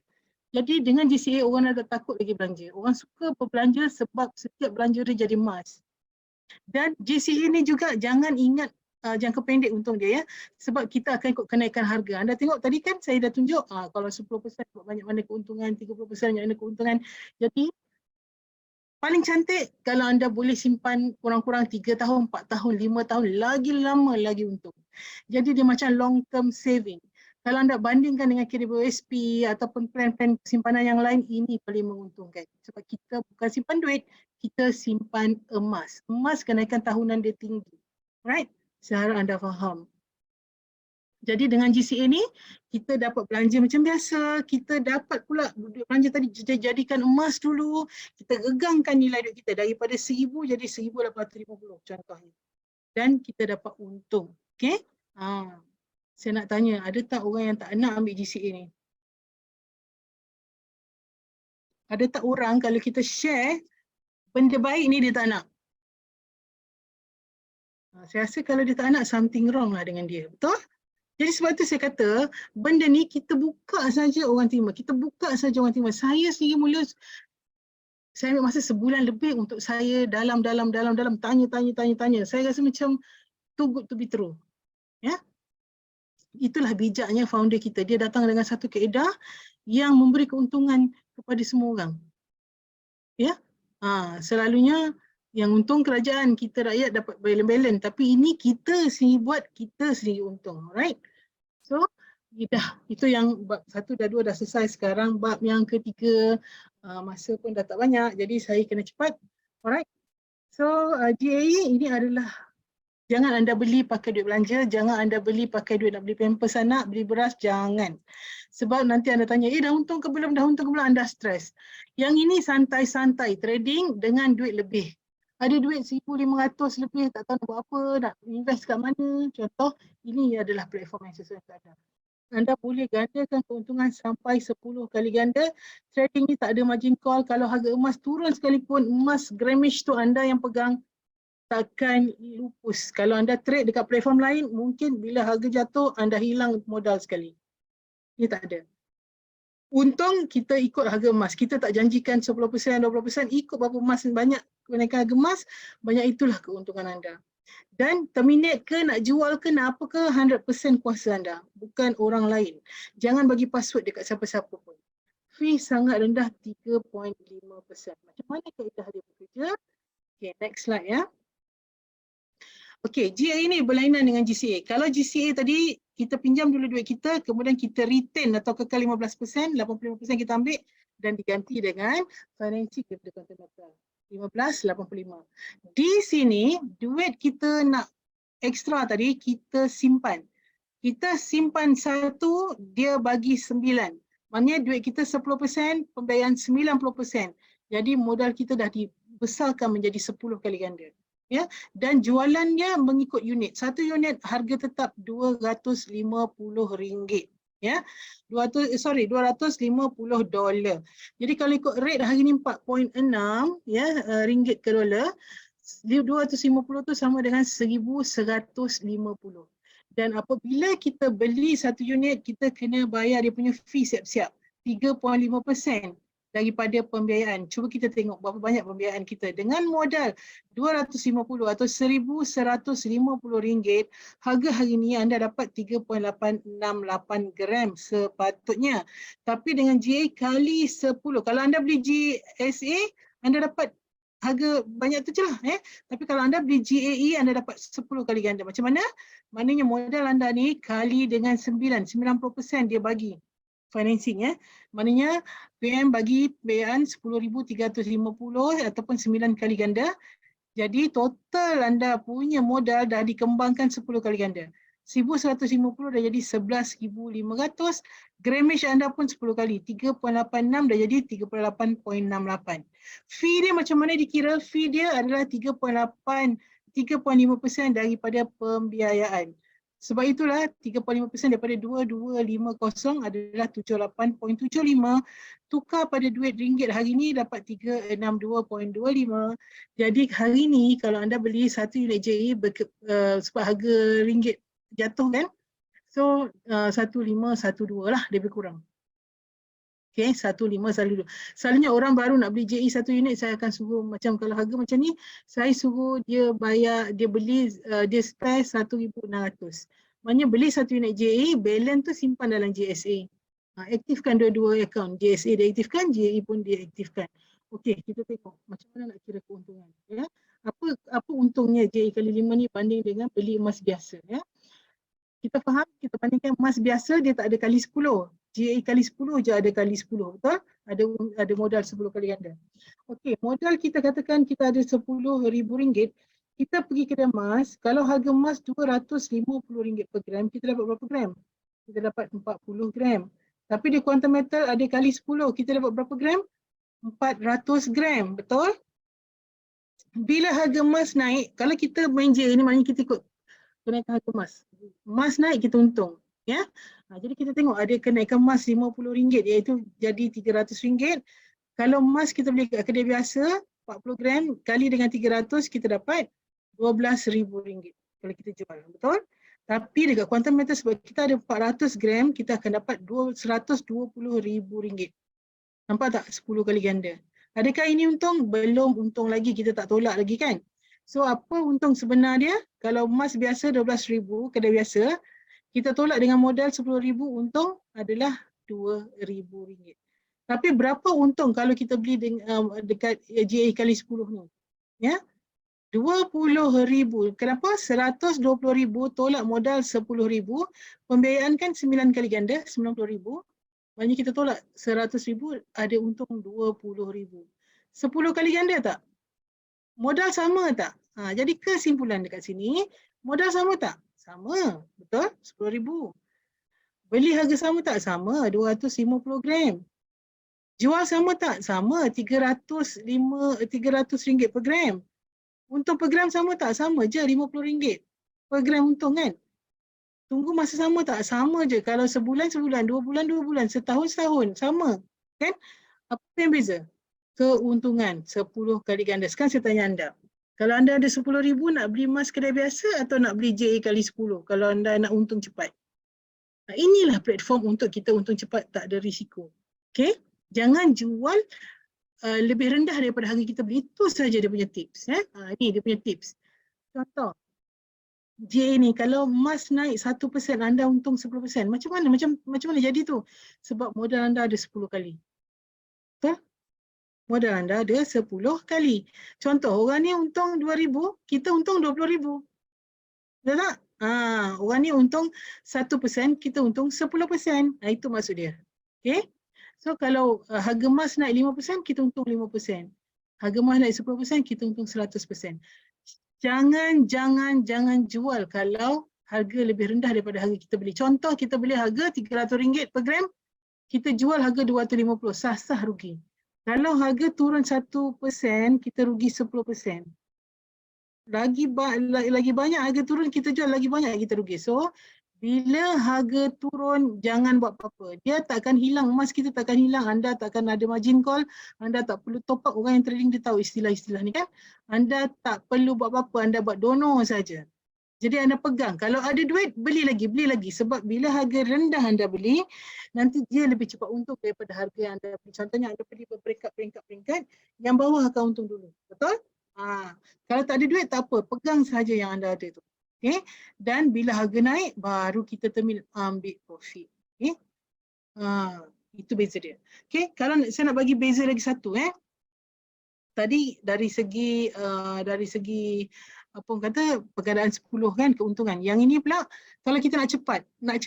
Jadi dengan GCA orang dah tak takut lagi belanja. Orang suka berbelanja sebab setiap belanja dia jadi emas. Dan GCA ni juga jangan ingat jangka pendek untung dia ya. Sebab kita akan ikut kenaikan harga. Anda tengok tadi kan saya dah tunjuk kalau 10% banyak mana keuntungan, 30% banyak mana keuntungan. Jadi paling cantik kalau anda boleh simpan kurang-kurang 3 tahun, 4 tahun, 5 tahun, lagi lama lagi untung. Jadi dia macam long term saving. Kalau anda bandingkan dengan KWSP ataupun plan-plan simpanan yang lain, ini paling menguntungkan. Sebab kita bukan simpan duit, kita simpan emas. Emas kenaikan tahunan dia tinggi. Right? Seharap anda faham. Jadi dengan GCA ni, kita dapat belanja macam biasa. Kita dapat pula duit belanja tadi jadikan emas dulu. Kita regangkan nilai duit kita daripada 1,000 jadi 1,850 contohnya. Dan kita dapat untung. Okay? Saya nak tanya, ada tak orang yang tak nak ambil GCA ni? Ada tak orang kalau kita share benda baik ni dia tak nak? Saya rasa kalau dia tak nak, something wrong lah dengan dia. Betul? Jadi sebab tu saya kata, benda ni kita buka saja orang terima. Kita buka saja orang terima. Saya sendiri mula, saya ambil masa sebulan lebih untuk saya dalam, tanya. Saya rasa macam too good to be true. Ya? Itulah bijaknya founder kita. Dia datang dengan satu kaedah yang memberi keuntungan kepada semua orang. Ya, selalunya yang untung kerajaan, kita rakyat dapat balance-balance. Tapi ini kita sendiri buat, kita sendiri untung. Alright? So, itu yang bab 1 dah 2 dah selesai. Sekarang bab yang ketiga, masa pun dah tak banyak. Jadi saya kena cepat. Alright. So GAE ini adalah, jangan anda beli pakai duit belanja, jangan anda beli pakai duit nak beli pampers anak, beli beras, jangan. Sebab nanti anda tanya, dah untung ke belum, anda stres. Yang ini santai-santai, trading dengan duit lebih. Ada duit 1,500 lebih, tak tahu nak buat apa, nak invest kat mana. Contoh, ini adalah platform yang sesuai untuk anda. Anda boleh gandakan keuntungan sampai 10 kali ganda. Trading ni tak ada margin call. Kalau harga emas turun sekalipun, emas grammage tu anda yang pegang, takkan lupus. Kalau anda trade dekat platform lain, mungkin bila harga jatuh, anda hilang modal sekali. Ini tak ada. Untung kita ikut harga emas. Kita tak janjikan 10%, 20%, ikut berapa emas banyak kenaikan harga emas, banyak itulah keuntungan anda. Dan terminate ke, nak jual ke, nak apa ke, 100% kuasa anda, bukan orang lain. Jangan bagi password dekat siapa-siapa pun. Fee sangat rendah, 3.5%. Macam mana kaedah dia bekerja? Okay, next slide ya. Okay, GA ini berlainan dengan GCA. Kalau GCA tadi, kita pinjam dulu duit kita, kemudian kita retain atau kekal 15%, 85% kita ambil dan diganti dengan financing daripada content metal. 15.85. Di sini, duit kita nak ekstra tadi, kita simpan. Kita simpan 1, dia bagi 9. Maknanya duit kita 10%, pembayaran 90%. Jadi modal kita dah dibesarkan menjadi 10 kali ganda. Ya, dan jualannya mengikut unit. Satu unit harga tetap RM250. Ya, $250. Jadi kalau ikut rate hari ni 4.6 ya, ringgit ke dolar, 250 tu sama dengan 1,150. Dan apabila kita beli satu unit, kita kena bayar dia punya fee siap-siap, 3.5% daripada pembiayaan. Cuba kita tengok berapa banyak pembiayaan kita. Dengan modal 250 atau 1,150 ringgit, harga hari ni anda dapat 3.868 gram sepatutnya. Tapi dengan GA kali 10, kalau anda beli GSA, anda dapat harga banyak tu je lah. Tapi kalau anda beli GAE, anda dapat 10 kali ganda. Macam mana? Maknanya modal anda ni kali dengan 90% dia bagi financing ya. Maknanya PM bagi pembiayaan 10,350 ataupun 9 kali ganda. Jadi total anda punya modal dah dikembangkan 10 kali ganda. 1,150 dah jadi 11,500. Grammage anda pun 10 kali. 3.86 dah jadi 38.68. Fee dia macam mana dikira? Fee dia adalah 3.5% daripada pembiayaan. Sebab itulah 3.5% daripada 2250 adalah 78.75. Tukar pada duit ringgit hari ni dapat 362.25. Jadi hari ni kalau anda beli satu unit JE sebab harga ringgit jatuh kan, so 1512 lah lebih kurang. Okay, 1512. Selalunya orang baru nak beli JE satu unit, saya akan suruh macam kalau harga macam ni, saya suruh dia bayar, dia beli, dia spare 1,600. Maknanya beli satu unit JE, balance tu simpan dalam JSA. Aktifkan dua-dua akaun. JSA diaktifkan, JE pun diaktifkan. Okey, kita tengok macam mana nak kira keuntungan. Ya. Apa untungnya JE kali 5 ni banding dengan beli emas biasa. Ya. Kita faham, kita bandingkan emas biasa, dia tak ada kali 10. GA kali 10 je ada kali 10, betul? Ada modal 10 kali ganda. Okey, modal kita katakan kita ada RM10,000, kita pergi kedai emas, kalau harga emas RM250 per gram, kita dapat berapa gram? Kita dapat 40 gram. Tapi di quantum metal ada kali 10, kita dapat berapa gram? 400 gram, betul? Bila harga emas naik, kalau kita main JA ni maknanya kita ikut kenaikan harga emas. Emas naik kita untung. Ya? Jadi kita tengok ada kenaikan emas RM50 iaitu jadi RM300. Kalau emas kita beli kat kedai biasa 40 gram kali dengan 300 kita dapat RM12,000 kalau kita jual. Betul? Tapi dekat quantum metal sebab kita ada 400 gram kita akan dapat RM120,000. Nampak tak? 10 kali ganda. Adakah ini untung? Belum untung lagi, kita tak tolak lagi kan? So apa untung sebenar dia? Kalau emas biasa 12,000 kedai biasa, kita tolak dengan modal 10,000, untung adalah RM2,000. Tapi berapa untung kalau kita beli dekat GA kali 10 ni? Ya? 20,000. Kenapa? 120,000 tolak modal 10,000, pembiayaan kan 9 kali ganda, 90,000. Maknanya kita tolak 100,000, ada untung 20,000. 10 kali ganda tak? Modal sama tak? Jadi kesimpulan dekat sini, modal sama tak? Sama, betul? 10,000. Beli harga sama tak? Sama, 250 gram. Jual sama tak? Sama, RM300 per gram. Untung per gram sama tak? Sama je, RM50 per gram untung kan? Tunggu masa sama tak? Sama je. Kalau sebulan, 2 bulan, setahun, sama. Kan? Apa yang beza? Keuntungan 10 kali ganda. Sekarang saya tanya anda. Kalau anda ada 10,000 nak beli emas kedai biasa atau nak beli JA kali 10 kalau anda nak untung cepat? Inilah platform untuk kita untung cepat, tak ada risiko. Okay? Jangan jual lebih rendah daripada harga kita beli. Itu saja dia punya tips. Ini dia punya tips. Contoh, JA ni kalau emas naik 1%, anda untung 10%. Macam mana jadi tu? Sebab modal anda ada 10 kali. Betul? Modal anda ada 10 kali. Contoh, orang ni untung 2,000, kita untung 20,000. Betul tak? Orang ni untung 1%, kita untung 10%. Itu maksud dia. Okay? So kalau harga emas naik 5%, kita untung 5%. Harga emas naik 10%, kita untung 100%. Jangan jual kalau harga lebih rendah daripada harga kita beli. Contoh, kita beli harga RM300 per gram, kita jual harga 250, sah-sah rugi. Kalau harga turun 1%, kita rugi 10%. Lagi banyak harga turun, kita jual lagi banyak kita rugi. So, bila harga turun, jangan buat apa-apa. Dia takkan hilang, emas kita takkan hilang. Anda takkan ada margin call, anda tak perlu top up. Orang yang trading dia tahu istilah-istilah ni kan. Anda tak perlu buat apa-apa, anda buat donor saja. Jadi anda pegang, kalau ada duit, beli lagi. Sebab bila harga rendah anda beli, nanti dia lebih cepat untung daripada harga yang anda beli. Contohnya anda beli berperingkat, yang bawah akan untung dulu. Betul? Kalau tak ada duit, tak apa. Pegang saja yang anda ada tu. Okay? Dan bila harga naik, baru kita termin ambil profit. Okay? Itu beza dia. Okay? Kalau saya nak bagi beza lagi satu. Tadi dari segi apa orang kata pergandaan 10 kan keuntungan. Yang ini pula kalau kita nak cepat, nak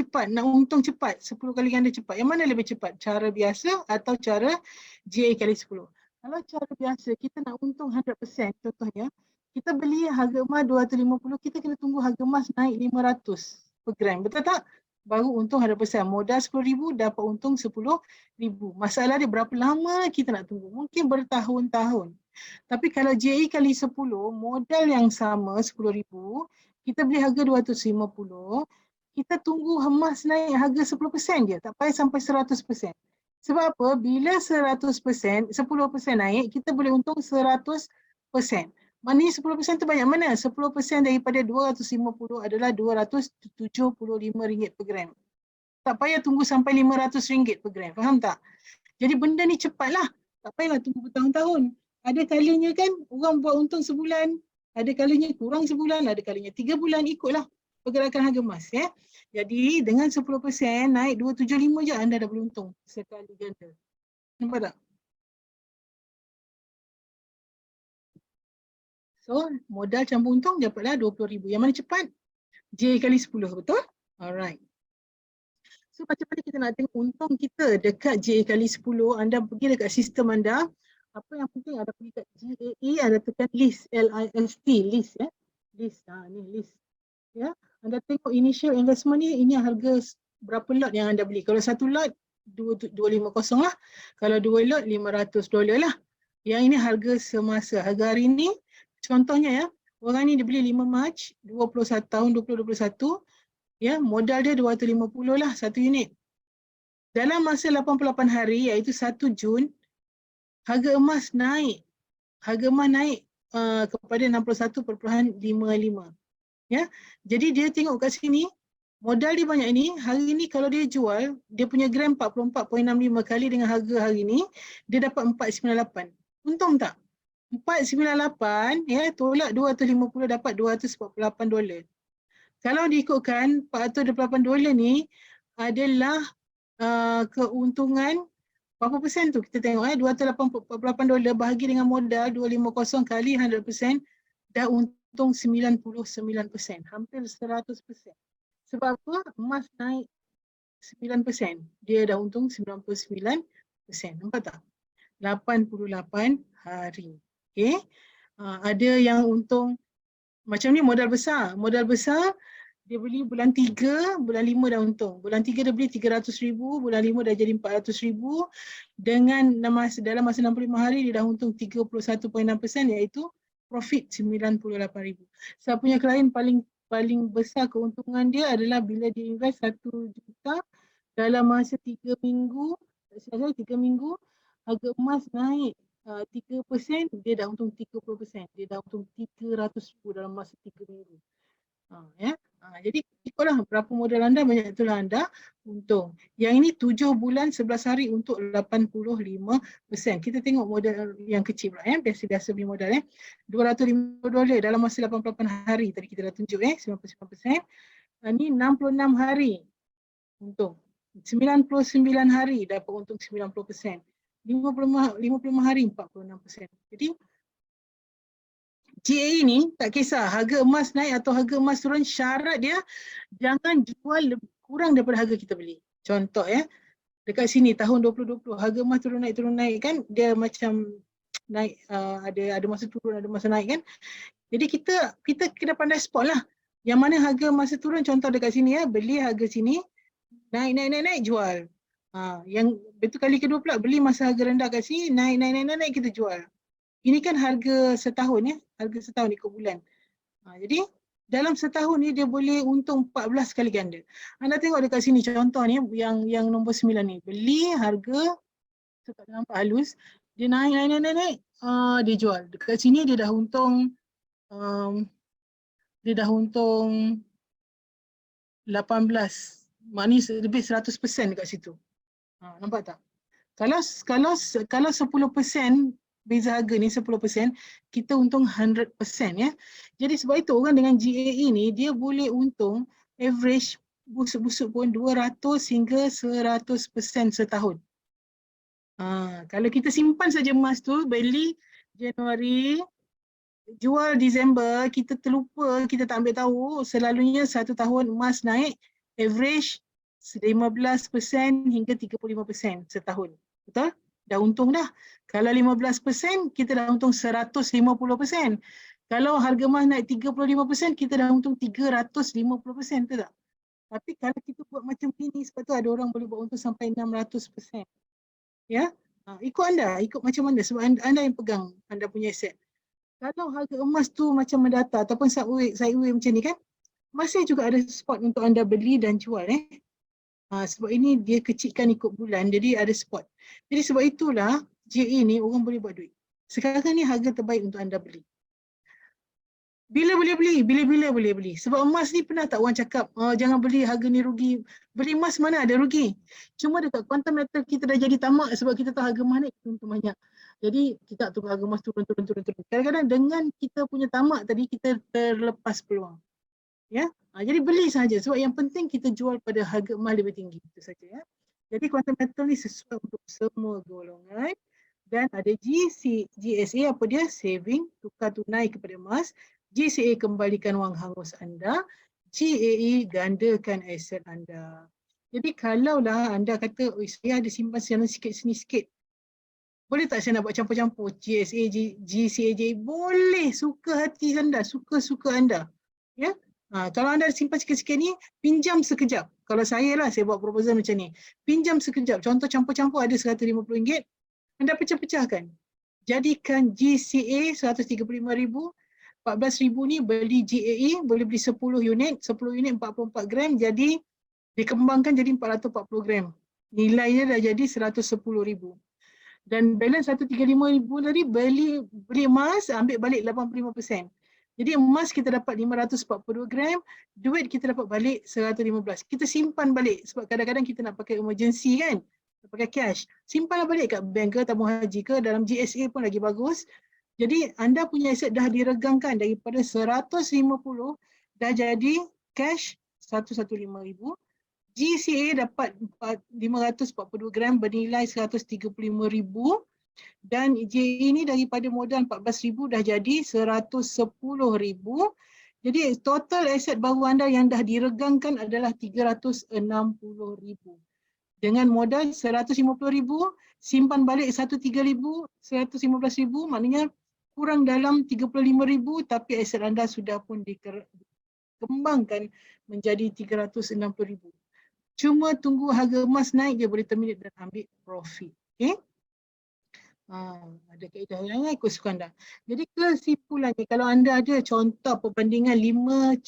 untung cepat, 10 kali ganda cepat. Yang mana lebih cepat? Cara biasa atau cara GA kali 10? Kalau cara biasa kita nak untung 100%, contohnya kita beli harga emas 250, kita kena tunggu harga emas naik 500 per gram. Betul tak? Baru untung 100%. Modal 10,000 dapat untung 10,000. Masalah dia berapa lama kita nak tunggu? Mungkin bertahun-tahun. Tapi kalau JE kali 10, modal yang sama 10,000, kita beli harga 250, kita tunggu emas naik harga 10% je, tak payah sampai 100%. Sebab apa? Bila 100%, 10% naik, kita boleh untung 100%. Maknanya 10% tu banyak mana? 10% daripada 250 adalah RM275 per gram. Tak payah tunggu sampai RM500 per gram. Faham tak? Jadi benda ni cepatlah. Tak payahlah tunggu bertahun-tahun. Ada kalanya kan orang buat untung sebulan, ada kalanya kurang sebulan, ada kalanya 3 bulan, ikutlah pergerakan harga emas. Jadi dengan 10% naik 275 je anda dah boleh untung sekali ganda. Nampak tak? So modal campur untung dapatlah 20,000. Yang mana cepat? J kali 10, betul? Alright. So macam mana kita nak tengok untung kita dekat J kali 10, anda pergi dekat sistem anda. Apa yang penting ada pergi kat GAE, ada tekan list, LIST, list list, ni list. Anda tengok initial investment ni, ini harga berapa lot yang anda beli. Kalau satu lot 250 lah, kalau 2 lot $500 lah. Yang ini harga semasa, harga hari ni contohnya orang ni dia beli 5 Mac 21 tahun 2021, modal dia 250 lah satu unit. Dalam masa 88 hari iaitu 1 Jun, harga emas naik. Kepada 61.55. Jadi dia tengok kat sini, modal dia banyak ni, hari ni kalau dia jual, dia punya gram 44.65 kali dengan harga hari ni, dia dapat 498. Untung tak? 498, tolak 250 dapat $248. Kalau diikutkan $428 ni adalah keuntungan berapa persen tu? Kita tengok $248 bahagi dengan modal 250 kali 100%, dah untung 99%, hampir 100%. Sebab apa? Emas naik 9%, dia dah untung 99%. Nampak tak? 88 hari. Okay? Ada yang untung macam ni modal besar. Modal besar dia beli bulan 3, bulan 5 dah untung. Bulan 3 dia beli 300,000, bulan 5 dah jadi 400,000. Dalam masa 65 hari dia dah untung 31.6% iaitu profit 98,000. Saya punya klien paling besar keuntungan dia adalah bila dia invest 1 juta dalam masa 3 minggu, 3 minggu harga emas naik 3%, dia dah untung 30%. Dia dah untung 300,000 dalam masa 3 minggu. Jadi ikutlah berapa modal anda, banyak itulah anda untung. Yang ini 7 bulan 11 hari untuk 85%. Kita tengok modal yang kecil pula, biasa-biasa beli modal $250 dalam masa 88 hari tadi kita dah tunjuk 99%. Ini 66 hari untung. 99 hari dapat untung 90%. 55 hari 46%. Jadi GAE ni tak kisah harga emas naik atau harga emas turun, syarat dia jangan jual kurang daripada harga kita beli. Contoh dekat sini tahun 2020 harga emas turun naik kan, dia macam naik, ada masa turun ada masa naik kan. Jadi kita kena pandai spot lah. Yang mana harga masa turun, contoh dekat sini beli harga sini, naik jual. Yang betul kali kedua pula beli masa harga rendah kat sini, naik kita jual. Ini kan harga setahun harga setahun ikut bulan. Jadi dalam setahun ni dia boleh untung 14 kali ganda. Anda tengok dekat sini contoh ni yang nombor 9 ni. Beli harga, saya tak nampak halus, dia naik, dia jual. Dekat sini dia dah untung 18, maknanya lebih 100% dekat situ. Nampak tak? Kalau 10% beza harga ni 10%, kita untung 100% Jadi sebab itu orang dengan GAE ni dia boleh untung average busuk-busuk pun 200 hingga 100% setahun. Kalau kita simpan saja emas tu, beli Januari, jual Disember, kita terlupa, kita tak ambil tahu, selalunya satu tahun emas naik average 15% hingga 35% setahun. Betul? Dah untung dah. Kalau 15%, kita dah untung 150%. Kalau harga emas naik 35%, kita dah untung 350%, betul tak? Tapi kalau kita buat macam ini, sebab tu ada orang boleh buat untung sampai 600%. Ikut anda, ikut macam mana, sebab anda yang pegang anda punya aset. Kalau harga emas tu macam mendata ataupun sideways macam ni kan, masih juga ada spot untuk anda beli dan jual sebab ini dia kecilkan ikut bulan, jadi ada spot. Jadi sebab itulah GAE ni orang boleh buat duit. Sekarang ni harga terbaik untuk anda beli. Bila boleh beli? Bila-bila boleh beli. Sebab emas ni pernah tak orang cakap, jangan beli, harga ni rugi. Beli emas mana ada rugi. Cuma dekat quantum metal kita dah jadi tamak sebab kita tahu harga emas naik untung banyak. Jadi kita tunggu harga emas turun. Kadang-kadang dengan kita punya tamak tadi, kita terlepas peluang. Jadi beli saja, sebab yang penting kita jual pada harga emas lebih tinggi, itu saja Jadi quantum metal ni sesuai untuk semua golongan. Dan ada GSA, apa dia? Saving, tukar tunai kepada emas. GCA, kembalikan wang hangus anda. GAE, gandakan aset anda. Jadi kalaulah anda kata, saya ada simpan sana sikit, sini sikit, boleh tak saya nak buat campur-campur GSA, GCA, boleh, suka hati anda, suka-suka anda. Kalau anda simpan sikit-sikit ni, pinjam sekejap. Kalau saya buat proposal macam ni. Pinjam sekejap. Contoh campur-campur ada RM150. Anda pecah-pecahkan. Jadikan GCA RM135,000. RM14,000 ni beli GAE, boleh beli 10 unit. 10 unit 44 gram. Jadi dikembangkan jadi 440 gram. Nilainya dah jadi RM110,000. Dan balance RM135,000 tadi beli emas, ambil balik 85%. Jadi emas kita dapat 542 gram, duit kita dapat balik 115. Kita simpan balik sebab kadang-kadang kita nak pakai emergency kan, nak pakai cash. Simpanlah balik kat bank ke, tabung haji ke, dalam GSA pun lagi bagus. Jadi anda punya aset dah diregangkan daripada 150 dah jadi cash 115,000. GCA dapat 542 gram bernilai 135,000. Dan GAE ni daripada modal 14,000 dah jadi 110,000. Jadi total aset baru anda yang dah diregangkan adalah 360,000. Dengan modal 150,000, simpan balik 115,000, maknanya kurang dalam 35,000 tapi aset anda sudah pun dikembangkan menjadi 360,000. Cuma tunggu harga emas naik je boleh terminate dan ambil profit. Okay? Ada kaedah yang lain ikut suka anda. Jadi kesimpulannya, kalau anda ada contoh perbandingan 4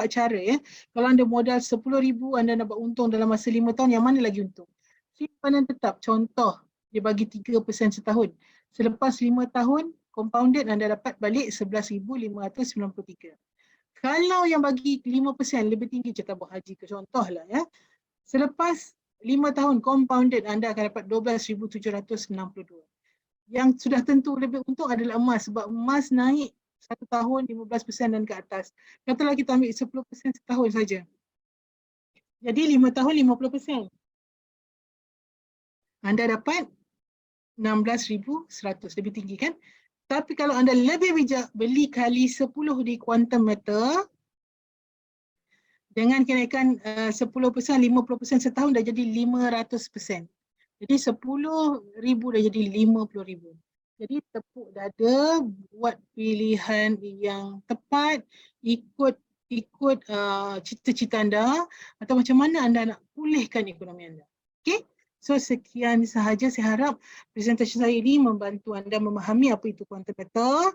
cara ya. Kalau anda modal 10,000 anda dapat untung dalam masa 5 tahun, yang mana lagi untung? Simpanan tetap, contoh dia bagi 3% setahun. Selepas 5 tahun compounded anda dapat balik 11,593. Kalau yang bagi 5% lebih tinggi je tabung haji ke contohlah ya. Selepas 5 tahun compounded anda akan dapat 12,762. Yang sudah tentu lebih untung adalah emas sebab emas naik 1 tahun 15% dan ke atas. Katalah kita ambil 10% setahun saja. Jadi 5 tahun 50%. Anda dapat 16,100, lebih tinggi kan? Tapi kalau anda lebih bijak beli kali 10 di quantum meter dengan kenaikan 10%, 50% setahun dah jadi 500%. Jadi 10,000 dah jadi 50,000. Jadi tepuk dada, buat pilihan yang tepat, ikut cita-cita anda atau macam mana anda nak pulihkan ekonomi anda. Okay? So sekian sahaja, saya harap presentasi saya ini membantu anda memahami apa itu quantum meter.